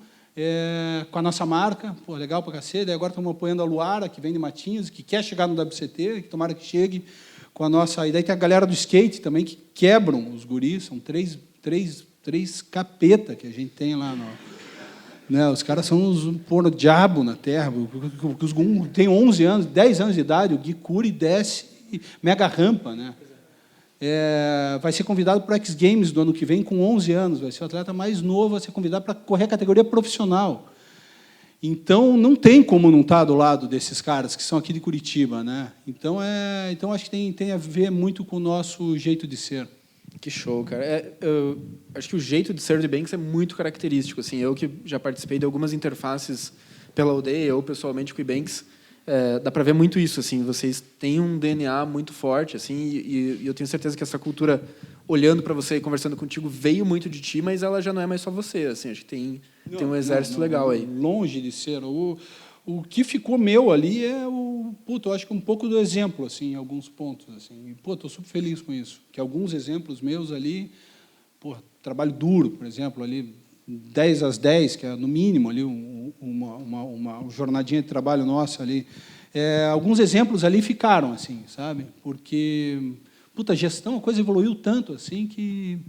com a nossa marca, legal para cacete. E agora estamos apoiando a Luara, que vem de Matinhos, que quer chegar no WCT, que tomara que chegue com a nossa... E daí tem a galera do skate também, que quebram os guris, são três capeta que a gente tem lá. Né, os caras são o diabo na terra. Os guris têm 11 anos, 10 anos de idade, o Gui cura e desce mega rampa, né? Vai ser convidado para o X Games do ano que vem com 11 anos, vai ser o atleta mais novo a ser convidado para correr a categoria profissional. Então, não tem como não estar do lado desses caras que são aqui de Curitiba, né? Então, acho que tem a ver muito com o nosso jeito de ser. Que show, cara. Eu acho que o jeito de ser do Ebanks é muito característico. Assim, eu que já participei de algumas interfaces pela aldeia ou pessoalmente com o Ebanks, dá para ver muito isso. Assim, vocês têm um DNA muito forte, assim, e eu tenho certeza que essa cultura, olhando para você e conversando contigo, veio muito de ti, mas ela já não é mais só você. Assim, acho que tem um exército legal aí. Longe de ser. O que ficou meu ali eu acho que um pouco do exemplo, assim, em alguns pontos, assim. Estou super feliz com isso, que alguns exemplos meus ali, trabalho duro, por exemplo, ali 10 às 10, que é no mínimo ali uma jornadinha de trabalho nossa ali. Alguns exemplos ali ficaram, assim, sabe? Porque a gestão, a coisa evoluiu tanto assim que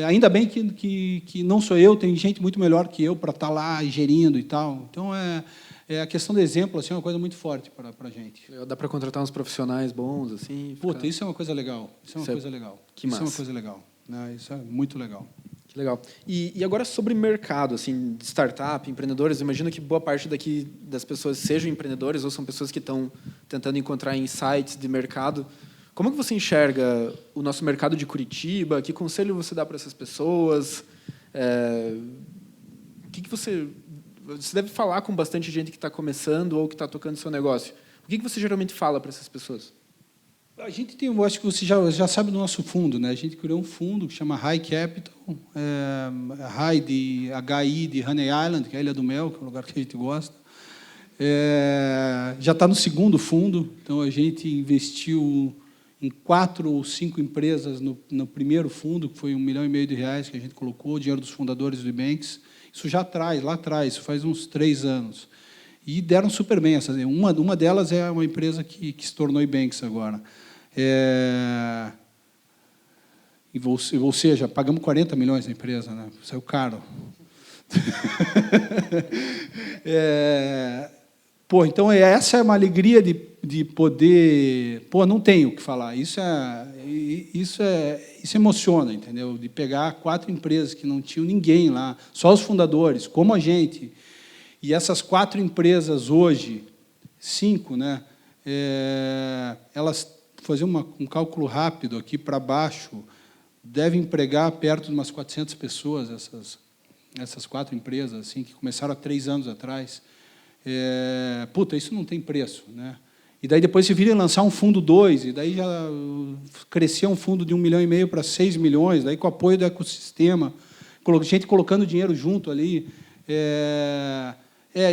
ainda bem que não sou eu, tem gente muito melhor que eu para estar lá gerindo e tal. Então a questão do exemplo assim, é uma coisa muito forte para a gente. Dá para contratar uns profissionais bons, assim. Isso é uma coisa legal. Isso é uma coisa legal. Que massa. Isso é uma coisa legal. Né? Isso é muito legal. Que legal. E agora sobre mercado, assim, de startup, empreendedores, eu imagino que boa parte daqui das pessoas sejam empreendedores ou são pessoas que estão tentando encontrar insights de mercado. Como que você enxerga o nosso mercado de Curitiba? Que conselho você dá para essas pessoas? O que você deve falar com bastante gente que está começando ou que está tocando seu negócio. O que você geralmente fala para essas pessoas? A gente tem, eu acho que você já sabe do nosso fundo, né? A gente criou um fundo que chama High Capital, High de HI de Honey Island, que é a Ilha do Mel, que é um lugar que a gente gosta. Já está no segundo fundo, então a gente investiu em 4 ou 5 empresas no primeiro fundo, que foi R$1,5 milhão que a gente colocou, o dinheiro dos fundadores do Ebanks. Isso lá atrás, isso faz uns 3 anos. E deram super bem. Uma delas é uma empresa que se tornou Ebanks agora. Ou seja, pagamos 40 milhões na empresa, né? Saiu caro. Então, essa é uma alegria de poder... não tenho o que falar. Isso emociona, entendeu? De pegar 4 empresas que não tinham ninguém lá, só os fundadores, como a gente. E essas 4 empresas hoje, 5, né? Elas, fazer um cálculo rápido aqui para baixo, devem empregar perto de umas 400 pessoas, essas 4 empresas, assim, que começaram há 3 anos atrás. Isso não tem preço, né? E daí depois se vira lançar um fundo 2, e daí já cresceu um fundo de R$1,5 milhão para 6 milhões, daí com o apoio do ecossistema, gente colocando dinheiro junto ali.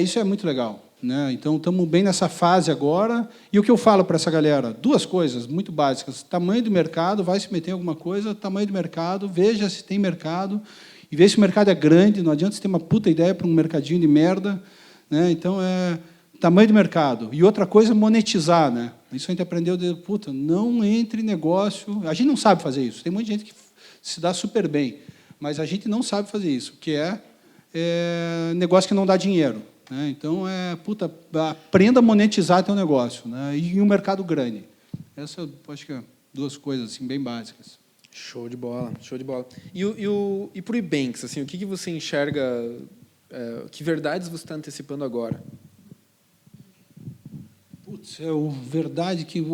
Isso é muito legal, né? Então, estamos bem nessa fase agora. E o que eu falo para essa galera? 2 coisas muito básicas. Tamanho do mercado, vai se meter em alguma coisa, tamanho do mercado, veja se tem mercado, e veja se o mercado é grande, não adianta você ter uma puta ideia para um mercadinho de merda, né? Então, tamanho do mercado. E outra coisa, monetizar, né? Isso a gente aprendeu não entre em negócio. A gente não sabe fazer isso. Tem muita gente que se dá super bem, mas a gente não sabe fazer isso, que é negócio que não dá dinheiro, né? Então, aprenda a monetizar teu negócio, né? E em um mercado grande. Essa, eu acho que 2 coisas assim, bem básicas. Show de bola, show de bola. E para o Ebanks, assim, o que você enxerga, que verdades você está antecipando agora? Verdade que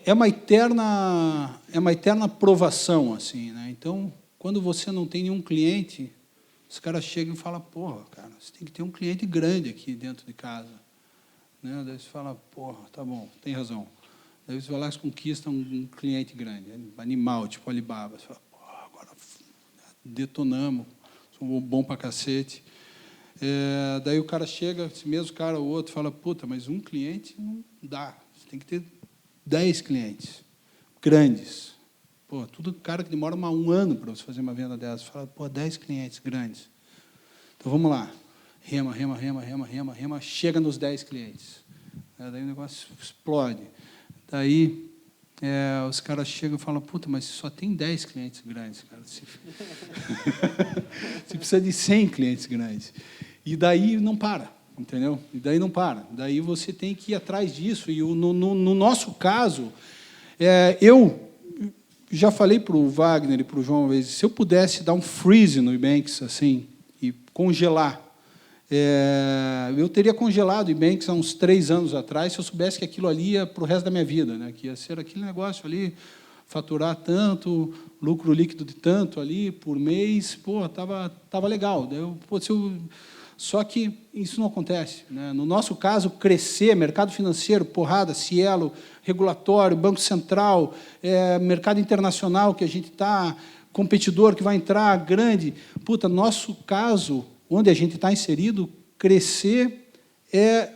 é uma eterna provação, assim, né? Então, quando você não tem nenhum cliente, os caras chegam e falam, cara, você tem que ter um cliente grande aqui dentro de casa. né? Daí você fala, porra, tá bom, tem razão. Daí você vai lá e conquista um cliente grande, animal, tipo Alibaba. Você fala, porra, agora detonamos, somos bom pra cacete. Daí o cara chega, esse mesmo cara, o outro, fala, puta, mas um cliente não dá, você tem que ter 10 clientes grandes. Pô, tudo cara que demora um ano para você fazer uma venda dessa. Você fala, pô, 10 clientes grandes. Então, vamos lá. Rema, chega nos 10 clientes. Daí o negócio explode. Daí, os caras chegam e falam, puta, mas só tem 10 clientes grandes, cara. Você precisa de 100 clientes grandes. E daí não para, entendeu? E daí não para. Daí você tem que ir atrás disso. E no nosso caso, eu já falei para o Wagner e para o João uma vez, se eu pudesse dar um freeze no Ebanks, assim, e congelar, eu teria congelado o Ebanks há uns 3 anos atrás, se eu soubesse que aquilo ali ia para o resto da minha vida, né? Que ia ser aquele negócio ali, faturar tanto, lucro líquido de tanto ali por mês, pô, tava legal. Só que isso não acontece, né? No nosso caso, crescer, mercado financeiro, porrada, Cielo, regulatório, Banco Central, mercado internacional que a gente está, competidor que vai entrar, grande. Puta, nosso caso, onde a gente está inserido, crescer é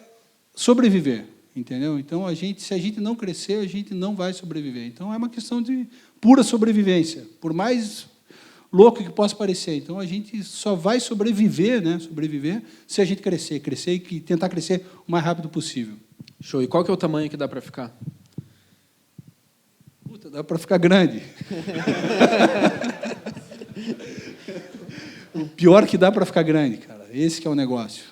sobreviver, entendeu? Então, se a gente não crescer, a gente não vai sobreviver. Então, é uma questão de pura sobrevivência, por mais louco que possa parecer. Então, a gente só vai sobreviver, né? Sobreviver se a gente crescer e tentar crescer o mais rápido possível. Show. E qual que é o tamanho que dá para ficar? Puta, dá para ficar grande. O pior que dá para ficar grande, cara. Esse que é o negócio.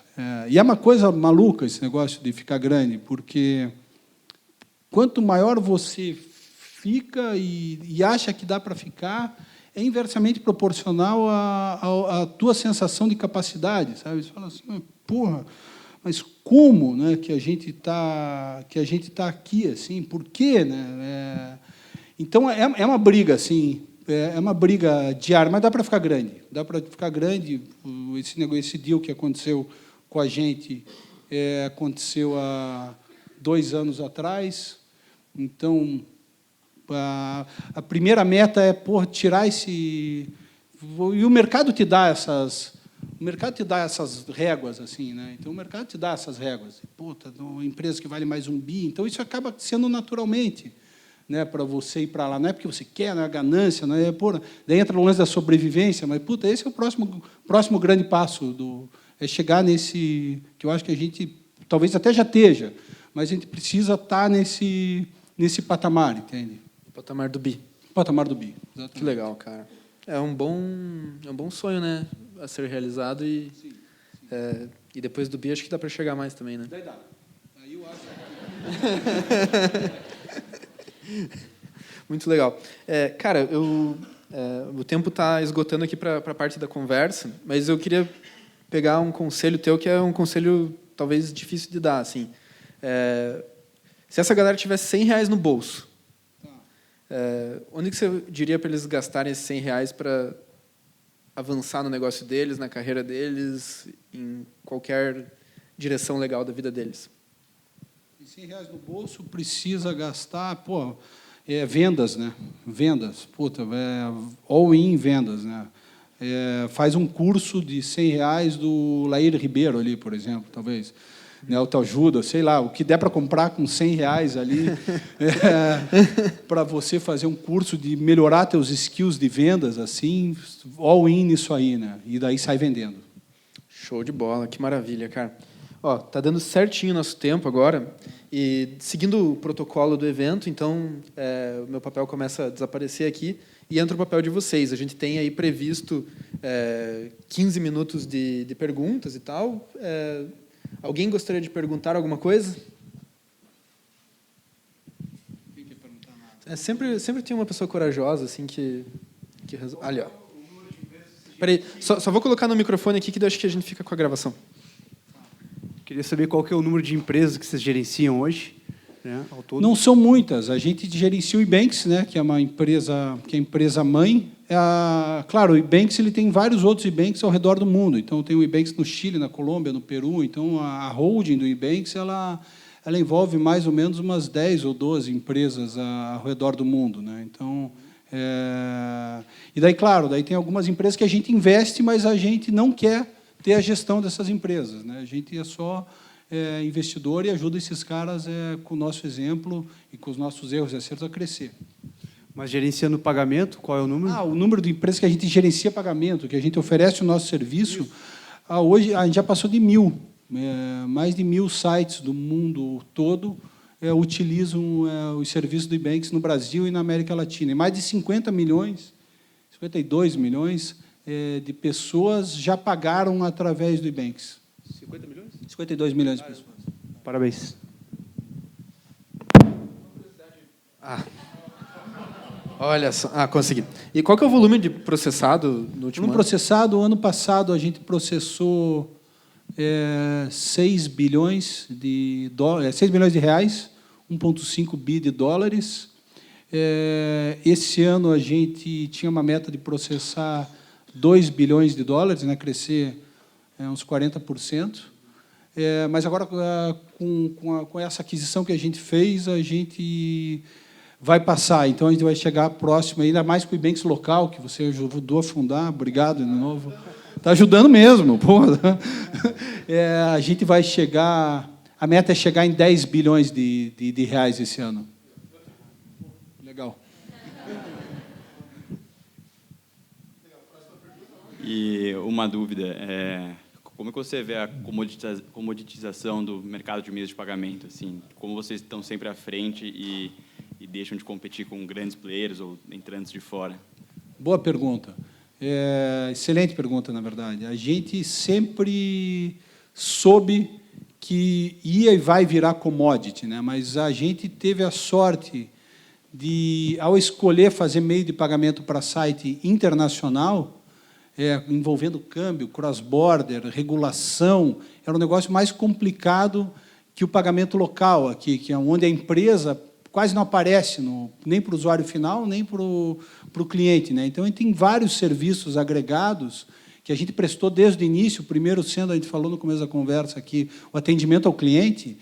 E é uma coisa maluca esse negócio de ficar grande, porque quanto maior você fica e acha que dá para ficar, é inversamente proporcional à tua sensação de capacidade, sabe? Você fala assim, porra, mas como, né, que a gente tá aqui assim? Por quê, né? Então é uma briga assim, é uma briga diária, mas dá para ficar grande. Dá para ficar grande. Esse deal que aconteceu com a gente aconteceu há 2 anos atrás. Então, a primeira meta é tirar esse... E o mercado te dá essas réguas, assim, né? Então, o mercado te dá essas réguas. Puta, uma empresa que vale mais 1 bi. Então, isso acaba sendo naturalmente, né, para você ir para lá. Não é porque você quer, não é ganância, não é... Daí entra no lance da sobrevivência, mas, puta, esse é o próximo grande passo. É chegar nesse... Que eu acho que a gente talvez até já esteja, mas a gente precisa estar nesse patamar, entende? Patamar do bi. Patamar do bi, exatamente. Que legal, cara. É um bom sonho, né, a ser realizado e sim. E depois do bi acho que dá para chegar mais também, né? Daí dá. Aí eu acho. Muito legal. Cara, o tempo está esgotando aqui para a parte da conversa, mas eu queria pegar um conselho teu que é um conselho talvez difícil de dar, assim. Se essa galera tivesse R$100 no bolso, onde que você diria para eles gastarem esses R$100 para avançar no negócio deles, na carreira deles, em qualquer direção legal da vida deles? R$100 no bolso precisa gastar, vendas, né? Vendas, all-in vendas, né? Faz um curso de R$100 do Lair Ribeiro ali, por exemplo, talvez. Né, autoajuda, sei lá, o que der para comprar com R$100 ali, para você fazer um curso de melhorar teus skills de vendas, assim, all in nisso aí, né? E daí sai vendendo. Show de bola, que maravilha, cara. Ó, tá dando certinho o nosso tempo agora, e seguindo o protocolo do evento, então, o meu papel começa a desaparecer aqui, e entra o papel de vocês. A gente tem aí previsto 15 minutos de perguntas e tal. Alguém gostaria de perguntar alguma coisa? Quem quer perguntar nada? Sempre tem uma pessoa corajosa assim que ali, ó. Peraí, só vou colocar no microfone aqui que eu acho que a gente fica com a gravação. Queria saber qual que é o número de empresas que vocês gerenciam hoje né, ao todo? Não são muitas. A gente gerencia o Ebanks, né, que é uma empresa, que é a empresa mãe. Claro, o Ebanks ele tem vários outros Ebanks ao redor do mundo. Então, tem o Ebanks no Chile, na Colômbia, no Peru. Então, a holding do Ebanks, ela envolve mais ou menos umas 10 ou 12 empresas ao redor do mundo, né? Então, e daí, claro, daí tem algumas empresas que a gente investe, mas a gente não quer ter a gestão dessas empresas, né? A gente é só investidor e ajuda esses caras com o nosso exemplo e com os nossos erros e acertos a crescer. Mas gerenciando o pagamento, qual é o número? O número de empresas que a gente gerencia pagamento, que a gente oferece o nosso serviço, hoje a gente já passou de 1.000. Mais de 1.000 sites do mundo todo utilizam os serviços do Ebanks no Brasil e na América Latina. E mais de 50 milhões, 52 milhões de pessoas já pagaram através do Ebanks. 50 milhões? 52 milhões de pessoas. Parabéns. Olha só, consegui. E qual que é o volume de processado no último ano? Processado, ano passado a gente processou 6 bilhões de dólares, 6 bilhões de reais, 1,5 bi de dólares. Esse ano a gente tinha uma meta de processar 2 bilhões de dólares, né, crescer uns 40%. Mas agora, com essa aquisição que a gente fez, a gente vai passar. Então, a gente vai chegar próximo, ainda mais com o Ebanks local, que você ajudou a fundar. Obrigado, de novo. Está ajudando mesmo. Porra. A gente vai chegar... A meta é chegar em 10 bilhões de reais esse ano. Legal. E uma dúvida, como que você vê a comoditização do mercado de meios de pagamento? Assim, como vocês estão sempre à frente e deixam de competir com grandes players ou entrantes de fora? Boa pergunta. Excelente pergunta, na verdade. A gente sempre soube que ia e vai virar commodity, né? Mas a gente teve a sorte de, ao escolher fazer meio de pagamento para site internacional, envolvendo câmbio, cross-border, regulação, era um negócio mais complicado que o pagamento local aqui, que é onde a empresa quase não aparece nem para o usuário final, nem para o cliente, né? Então, a gente tem vários serviços agregados que a gente prestou desde o início, o primeiro sendo, a gente falou no começo da conversa aqui, o atendimento ao cliente,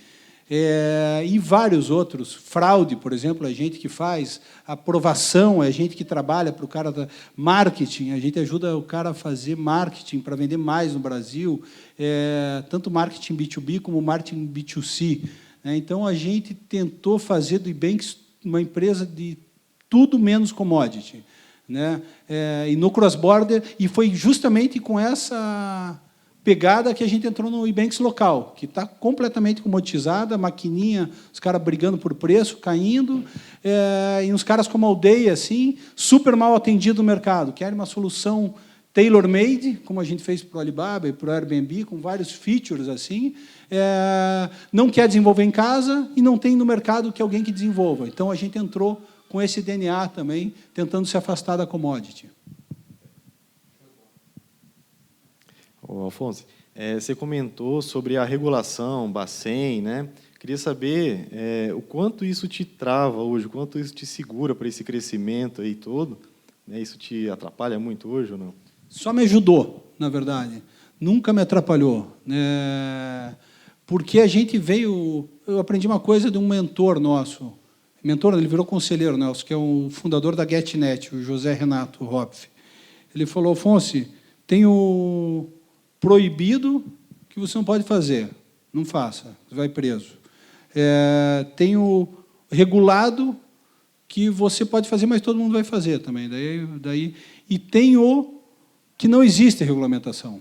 e vários outros. Fraude, por exemplo, a gente que faz, aprovação, a gente que trabalha para o cara da marketing, a gente ajuda o cara a fazer marketing para vender mais no Brasil, tanto marketing B2B como marketing B2C. Então, a gente tentou fazer do Ebanks uma empresa de tudo menos commodity, né? E no cross-border, e foi justamente com essa pegada que a gente entrou no Ebanks local, que está completamente comoditizada, a maquininha, os caras brigando por preço, caindo, e uns caras como a Aldeia, assim, super mal atendido no mercado, querem uma solução tailor-made, como a gente fez para o Alibaba e para o Airbnb, com vários features assim, não quer desenvolver em casa e não tem no mercado que alguém que desenvolva. Então, a gente entrou com esse DNA também, tentando se afastar da commodity. Ô, Alfonso, você comentou sobre a regulação, Bacen, né? Queria saber o quanto isso te trava hoje, o quanto isso te segura para esse crescimento aí todo, né? Isso te atrapalha muito hoje ou não? Só me ajudou, na verdade. Nunca me atrapalhou. Porque a gente veio... Eu aprendi uma coisa de um mentor nosso. Mentor, ele virou conselheiro nosso, que é o fundador da GetNet, o José Renato Hopf. Ele falou, Afonso, tem o proibido que você não pode fazer. Não faça, você vai preso. Tem o regulado que você pode fazer, mas todo mundo vai fazer também. E tem o que não existe regulamentação,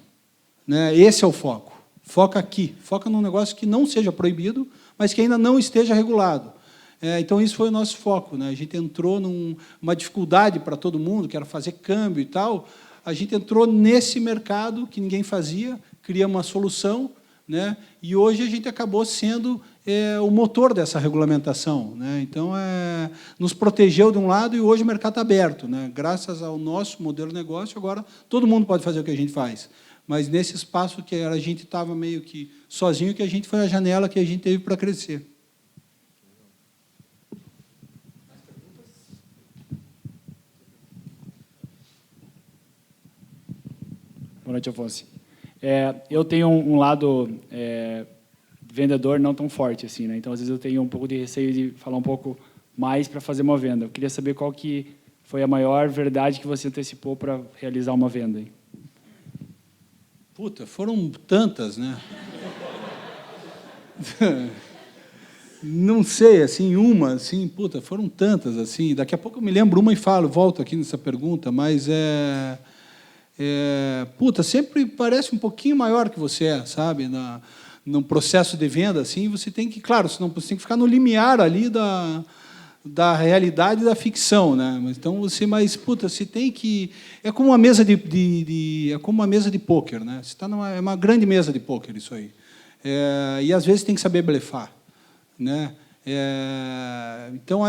né? Esse é o foco. Foca aqui. Foca num negócio que não seja proibido, mas que ainda não esteja regulado. Então, isso foi o nosso foco, né? A gente entrou numa dificuldade para todo mundo, que era fazer câmbio e tal. A gente entrou nesse mercado que ninguém fazia, criamos uma solução, né? E hoje a gente acabou sendo o motor dessa regulamentação, né? Então, nos protegeu de um lado e hoje o mercado está aberto, né? Graças ao nosso modelo de negócio, agora todo mundo pode fazer o que a gente faz. Mas nesse espaço que a gente estava meio que sozinho, que a gente foi a janela que a gente teve para crescer. Boa noite, Afonso. Eu tenho um lado vendedor não tão forte assim, né? Então, às vezes, eu tenho um pouco de receio de falar um pouco mais para fazer uma venda. Eu queria saber qual que foi a maior verdade que você antecipou para realizar uma venda. Hein? Puta, foram tantas, né? Não sei, assim, puta, foram tantas, assim. Daqui a pouco eu me lembro uma e volto aqui nessa pergunta, mas puta, sempre parece um pouquinho maior que você sabe? No processo de venda, assim, você tem que, claro, você tem que ficar no limiar ali da realidade e da ficção, né? Então você tem que, é como uma mesa é como uma mesa de pôquer, né? Você está é uma grande mesa de pôquer isso aí. E às vezes tem que saber blefar, né? Então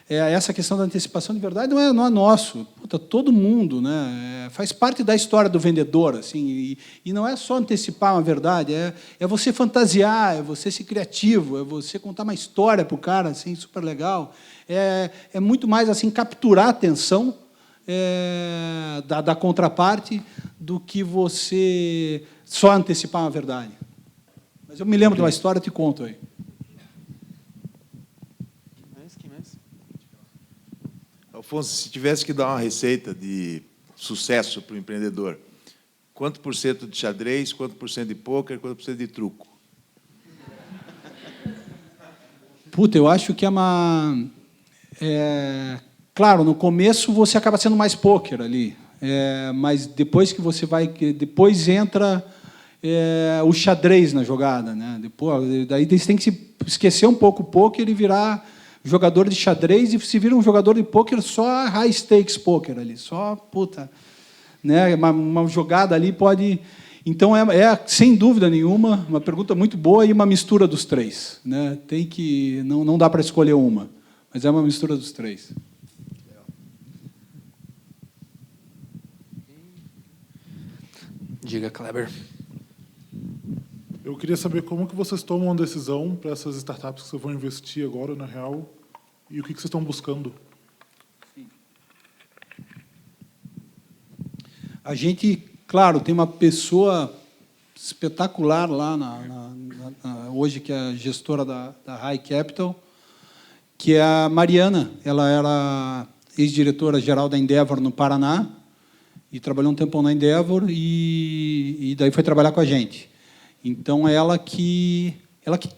essa questão da antecipação de verdade não é nosso. Puta, todo mundo, né? Faz parte da história do vendedor, assim. E não é só antecipar uma verdade, é você fantasiar, é você ser criativo, é você contar uma história para o cara, assim, super legal. É muito mais assim capturar a atenção da contraparte do que você só antecipar uma verdade. Mas eu me lembro de uma história, eu te conto aí. Quem mais? Afonso, se tivesse que dar uma receita de sucesso para o empreendedor, quanto por cento de xadrez, quanto por cento de pôquer, quanto por cento de truco? Puta, eu acho que claro, no começo você acaba sendo mais pôquer ali, mas depois que você vai, depois entra o xadrez na jogada, né? Daí você tem que se esquecer um pouco o pôquer e virar jogador de xadrez, e se vira um jogador de pôquer só high stakes pôquer ali, só puta, né? Uma jogada ali pode. Então sem dúvida nenhuma uma pergunta muito boa e uma mistura dos três, né? Tem que não dá para escolher uma, mas é uma mistura dos três. Diga, Kleber. Eu queria saber como que vocês tomam uma decisão para essas startups que vocês vão investir agora, na real, e o que vocês estão buscando. A gente, claro, tem uma pessoa espetacular lá hoje, que é a gestora da High Capital, que é a Mariana. Ela era ex-diretora-geral da Endeavor no Paraná e trabalhou um tempão na Endeavor e daí foi trabalhar com a gente. Então, ela que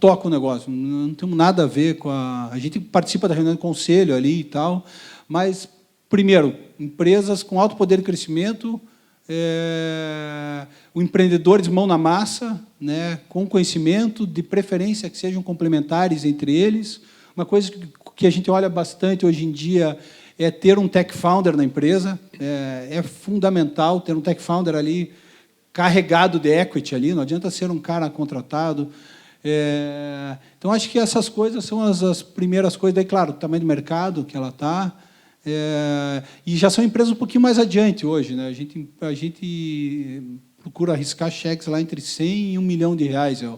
toca o negócio. Não temos nada a ver com a gente participa da reunião do conselho ali e tal, mas, primeiro, empresas com alto poder de crescimento, o empreendedor de mão na massa, né, com conhecimento, de preferência que sejam complementares entre eles. Uma coisa que a gente olha bastante hoje em dia é ter um tech founder na empresa. É fundamental ter um tech founder ali carregado de equity ali, não adianta ser um cara contratado. Então, acho que essas coisas são as primeiras coisas. Daí, claro, o tamanho do mercado que ela está. E já são empresas um pouquinho mais adiante hoje, né? A gente procura arriscar cheques lá entre 100 e 1 milhão de reais, é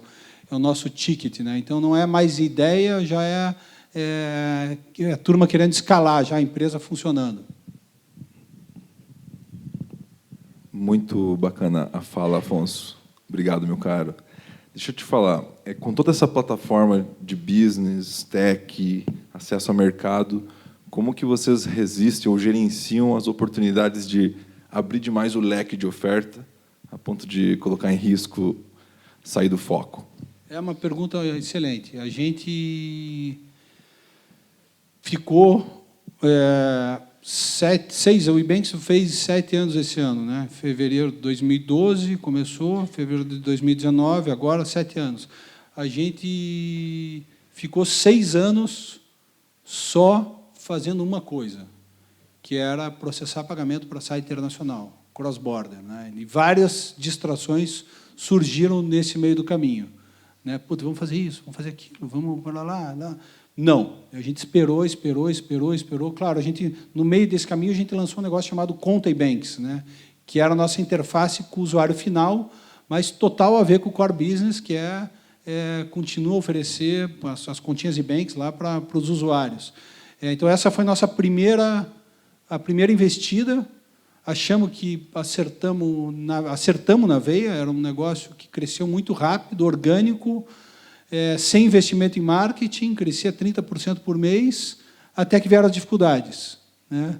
o nosso ticket, né? Então, não é mais ideia, já é a turma querendo escalar, já a empresa funcionando. Muito bacana a fala, Afonso. Obrigado, meu caro. Deixa eu te falar, com toda essa plataforma de business, tech, acesso ao mercado, como que vocês resistem ou gerenciam as oportunidades de abrir demais o leque de oferta a ponto de colocar em risco sair do foco? É uma pergunta excelente. A gente ficou... o Ebanks fez 7 anos esse ano, né? Fevereiro de 2012 começou, fevereiro de 2019, agora 7 anos. A gente ficou 6 anos só fazendo uma coisa, que era processar pagamento para site internacional, cross-border, né? E várias distrações surgiram nesse meio do caminho, né? Putz, vamos fazer isso, vamos fazer aquilo, vamos para lá. Não, a gente esperou. Claro, no meio desse caminho, a gente lançou um negócio chamado Conta Ebanks, né? Que era a nossa interface com o usuário final, mas total a ver com o core business, que continua a oferecer as continhas Ebanks lá para os usuários. Então, essa foi a primeira investida. achamos que acertamos na veia, era um negócio que cresceu muito rápido, orgânico, sem investimento em marketing, crescia 30% por mês, até que vieram as dificuldades, né?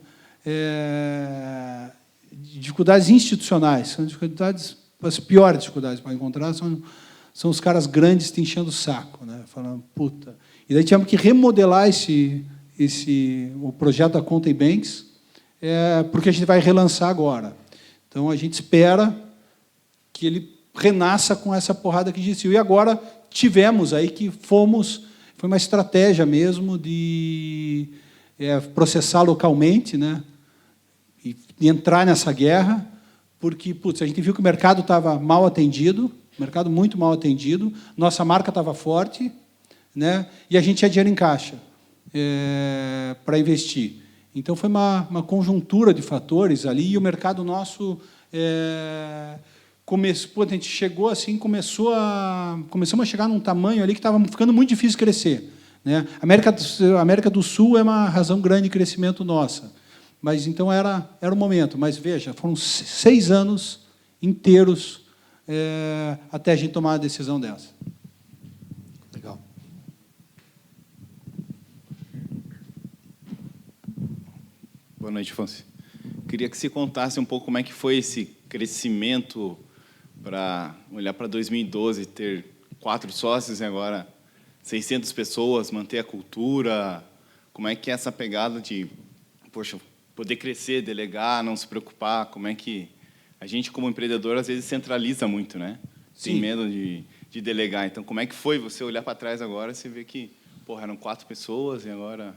Dificuldades institucionais, são dificuldades, as piores dificuldades para encontrar são os caras grandes te enchendo o saco, né? Falando, puta. E daí tivemos que remodelar o projeto da Conta e Banks, porque a gente vai relançar agora. Então, a gente espera que ele renasça com essa porrada que existiu. E agora tivemos aí que foi uma estratégia mesmo de processar localmente, né? E entrar nessa guerra, porque a gente viu que o mercado estava mal atendido, mercado muito mal atendido, nossa marca estava forte, né? E a gente tinha dinheiro em caixa para investir. Então, foi uma conjuntura de fatores ali, e o mercado nosso a gente chegou assim, começamos a chegar num tamanho ali que estava ficando muito difícil crescer, né? A América do Sul é uma razão grande de crescimento nossa, mas então era o momento. Mas veja, foram 6 anos inteiros até a gente tomar uma decisão dessa. Legal. Boa noite, Afonso. Queria que você contasse um pouco como é que foi esse crescimento para olhar para 2012, ter 4 sócios e agora 600 pessoas, manter a cultura. Como é que é essa pegada de, poxa, poder crescer, delegar, não se preocupar? Como é que a gente, como empreendedor, às vezes centraliza muito, né? Tem medo de delegar. Então, como é que foi você olhar para trás agora e você ver que, porra, eram 4 pessoas e agora...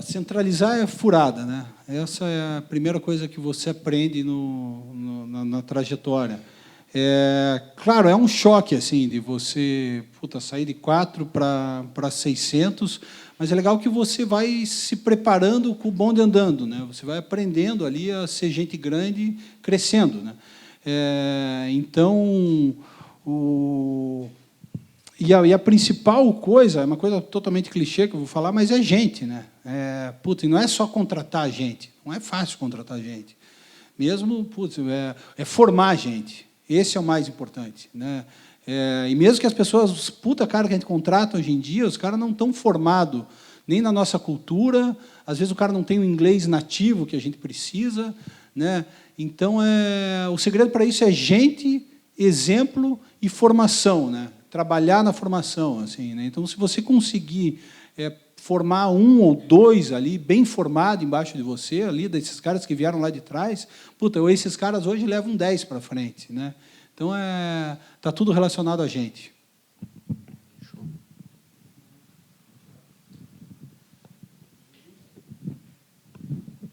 Centralizar é furada, né? Essa é a primeira coisa que você aprende na trajetória. Claro, é um choque assim de você sair de 4 para 600, mas é legal que você vai se preparando com o bonde andando, né? Você vai aprendendo ali a ser gente grande, crescendo, né? Então, e a principal coisa, é uma coisa totalmente clichê que eu vou falar, mas é gente, né? E não é só contratar gente, não é fácil contratar gente. Mesmo, é formar gente. Esse é o mais importante, né? E mesmo que as pessoas, cara que a gente contrata hoje em dia, os caras não estão formados nem na nossa cultura, às vezes o cara não tem o inglês nativo que a gente precisa, né? Então, o segredo para isso é gente, exemplo e formação, né? Trabalhar na formação, assim, né? Então, se você conseguir formar 1 ou 2 ali, bem formado embaixo de você, ali, desses caras que vieram lá de trás, esses caras hoje levam 10 para frente, né? Então, está tudo relacionado a gente.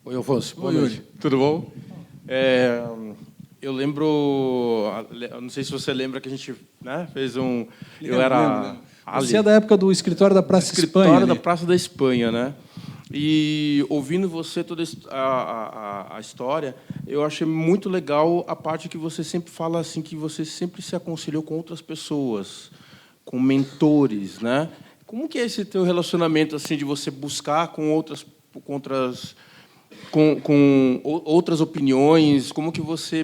Oi, Afonso. Boa noite. Tudo bom? Eu lembro, não sei se você lembra que a gente, né, fez um... Lembro. Você é da época do escritório da Praça da Espanha. Escritório da Praça da Espanha, né? E ouvindo você toda a história, eu achei muito legal a parte que você sempre fala assim, que você sempre se aconselhou com outras pessoas, com mentores, né? Como que é esse teu relacionamento assim de você buscar com outras opiniões? Como que você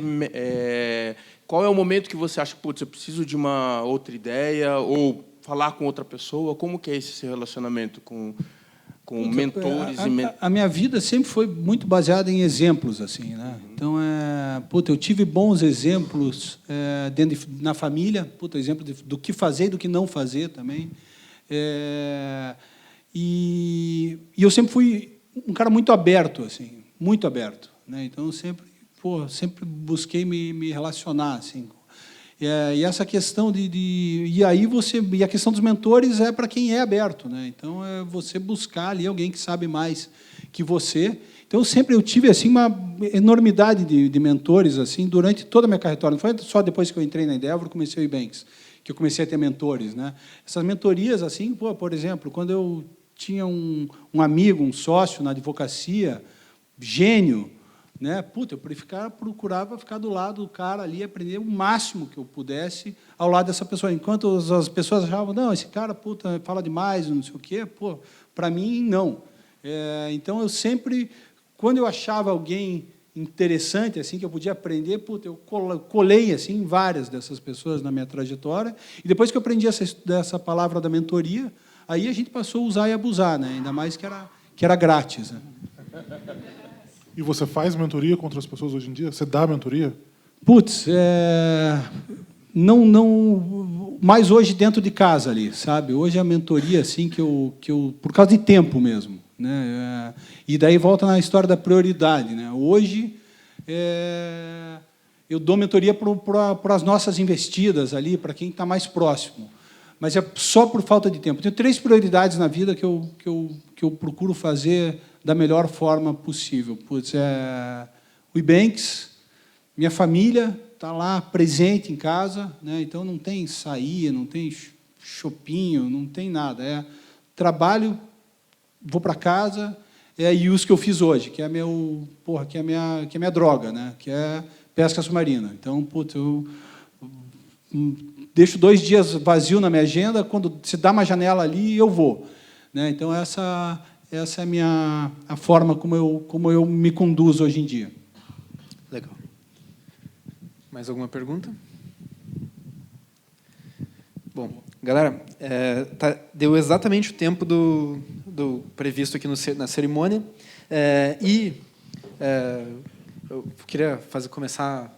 qual é o momento que você acha, eu preciso de uma outra ideia ou falar com outra pessoa? Como que é esse relacionamento com mentores? A minha vida sempre foi muito baseada em exemplos, assim, né? Então, eu tive bons exemplos na família, exemplo do que fazer e do que não fazer também. E eu sempre fui um cara muito aberto, assim, muito aberto, né? Então, eu sempre busquei me relacionar, assim. E essa questão e a questão dos mentores é para quem é aberto, né? Então, é você buscar ali alguém que sabe mais que você. Então, eu tive assim uma enormidade de mentores assim durante toda a minha carreira. Não foi só depois que eu entrei na Endeavor, comecei o Ebanks, que eu comecei a ter mentores, né? Essas mentorias assim, por exemplo, quando eu tinha um amigo, um sócio na advocacia, gênio, né? Eu procurava ficar do lado do cara ali, aprender o máximo que eu pudesse ao lado dessa pessoa. Enquanto as pessoas achavam, não, esse cara fala demais, não sei o quê, para mim, não. Então, eu sempre, quando eu achava alguém interessante assim que eu podia aprender, puta, eu colei assim em várias dessas pessoas na minha trajetória, e depois que eu aprendi essa palavra da mentoria, aí a gente passou a usar e abusar, né? Ainda mais que era grátis, né? E você faz mentoria com outras pessoas hoje em dia? Você dá mentoria? Putz, não mais hoje dentro de casa ali, sabe? Hoje a mentoria assim que eu por causa de tempo mesmo, né? E daí volta na história da prioridade, né? Hoje eu dou mentoria para as nossas investidas ali, para quem está mais próximo, mas é só por falta de tempo. Tenho 3 prioridades na vida que eu procuro fazer da melhor forma possível. Putz, o Ibanks, minha família está lá presente em casa, né? Então não tem sair, não tem shopping, não tem nada. Trabalho, vou para casa, e os que eu fiz hoje, que é a minha droga, né? Que é pesca submarina. Então, putz, eu deixo 2 dias vazio na minha agenda, quando se dá uma janela ali, eu vou, né? Então essa é a forma como eu me conduzo hoje em dia. Legal. Mais alguma pergunta? Bom, galera, deu exatamente o tempo do previsto aqui na cerimônia, eu queria começar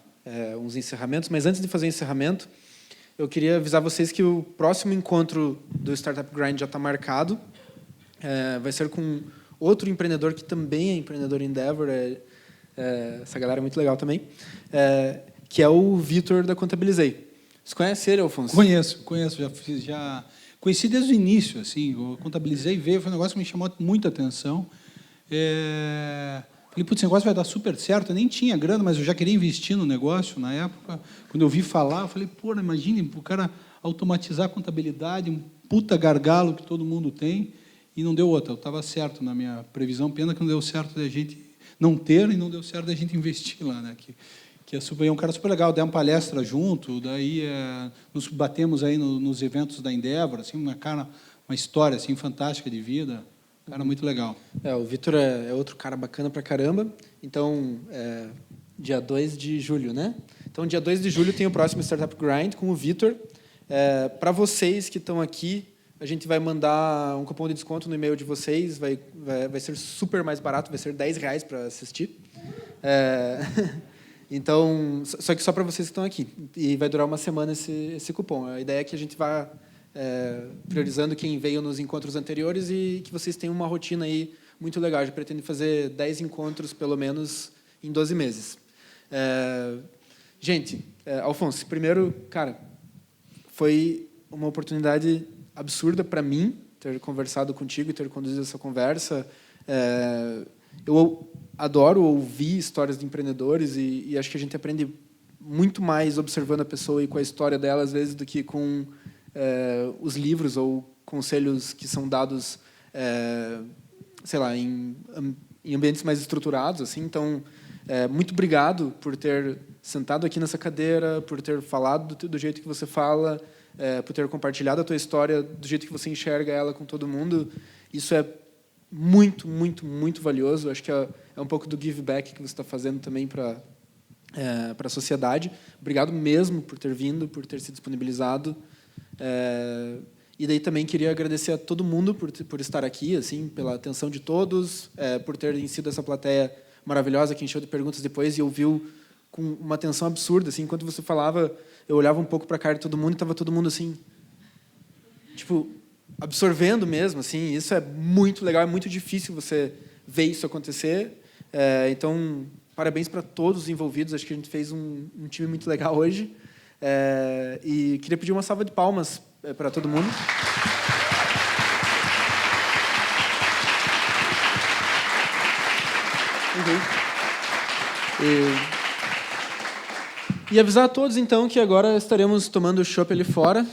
uns encerramentos, mas antes de fazer o encerramento, eu queria avisar vocês que o próximo encontro do Startup Grind já está marcado. Vai ser com outro empreendedor que também é empreendedor Endeavor, essa galera é muito legal também, que é o Vitor da Contabilizei. Você conhece ele, Alfonso? Conheço, já conheci desde o início, assim, o Contabilizei veio, foi um negócio que me chamou muita atenção. Falei, putz, esse negócio vai dar super certo, eu nem tinha grana, mas eu já queria investir no negócio na época. Quando eu vi falar, eu falei, pô, imagine o cara automatizar a contabilidade, um puta gargalo que todo mundo tem, e não deu outra. Eu estava certo na minha previsão, pena que não deu certo da gente não ter e não deu certo da gente investir lá, né? Que é um cara super legal, deu uma palestra junto, daí nos batemos aí nos eventos da Endeavor, assim, uma história assim fantástica de vida, cara muito legal. O Vitor é outro cara bacana pra caramba. Então, dia 2 de julho, né? Então, dia 2 de julho tem o próximo Startup Grind com o Vitor. Para vocês que estão aqui, a gente vai mandar um cupom de desconto no e-mail de vocês, vai ser super mais barato, vai ser R$10 para assistir. Então, só que só para vocês que estão aqui. E vai durar uma semana esse cupom. A ideia é que a gente vá priorizando quem veio nos encontros anteriores e que vocês tenham uma rotina aí muito legal. A gente pretende fazer 10 encontros, pelo menos, em 12 meses. Gente, Alfonso, primeiro, cara, foi uma oportunidade absurda para mim ter conversado contigo e ter conduzido essa conversa. Eu adoro ouvir histórias de empreendedores e acho que a gente aprende muito mais observando a pessoa e com a história dela, às vezes, do que com os livros ou conselhos que são dados, sei lá, em ambientes mais estruturados, assim. Então, muito obrigado por ter sentado aqui nessa cadeira, por ter falado do jeito que você fala, por ter compartilhado a tua história do jeito que você enxerga ela com todo mundo. Isso é muito, muito, muito valioso. Acho que é um pouco do give back que você está fazendo também para a sociedade. Obrigado mesmo por ter vindo, por ter se disponibilizado. E daí também queria agradecer a todo mundo por estar aqui, assim, pela atenção de todos, por terem sido essa plateia maravilhosa que encheu de perguntas depois e ouviu com uma atenção absurda. Assim, enquanto você falava, eu olhava um pouco para a cara de todo mundo e estava todo mundo assim, tipo, absorvendo mesmo. Assim, isso é muito legal, é muito difícil você ver isso acontecer. Então, parabéns para todos os envolvidos. Acho que a gente fez um time muito legal hoje. E queria pedir uma salva de palmas para todo mundo. E avisar a todos, então, que agora estaremos tomando chopp ali fora.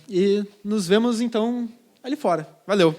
E nos vemos, então, ali fora. Valeu!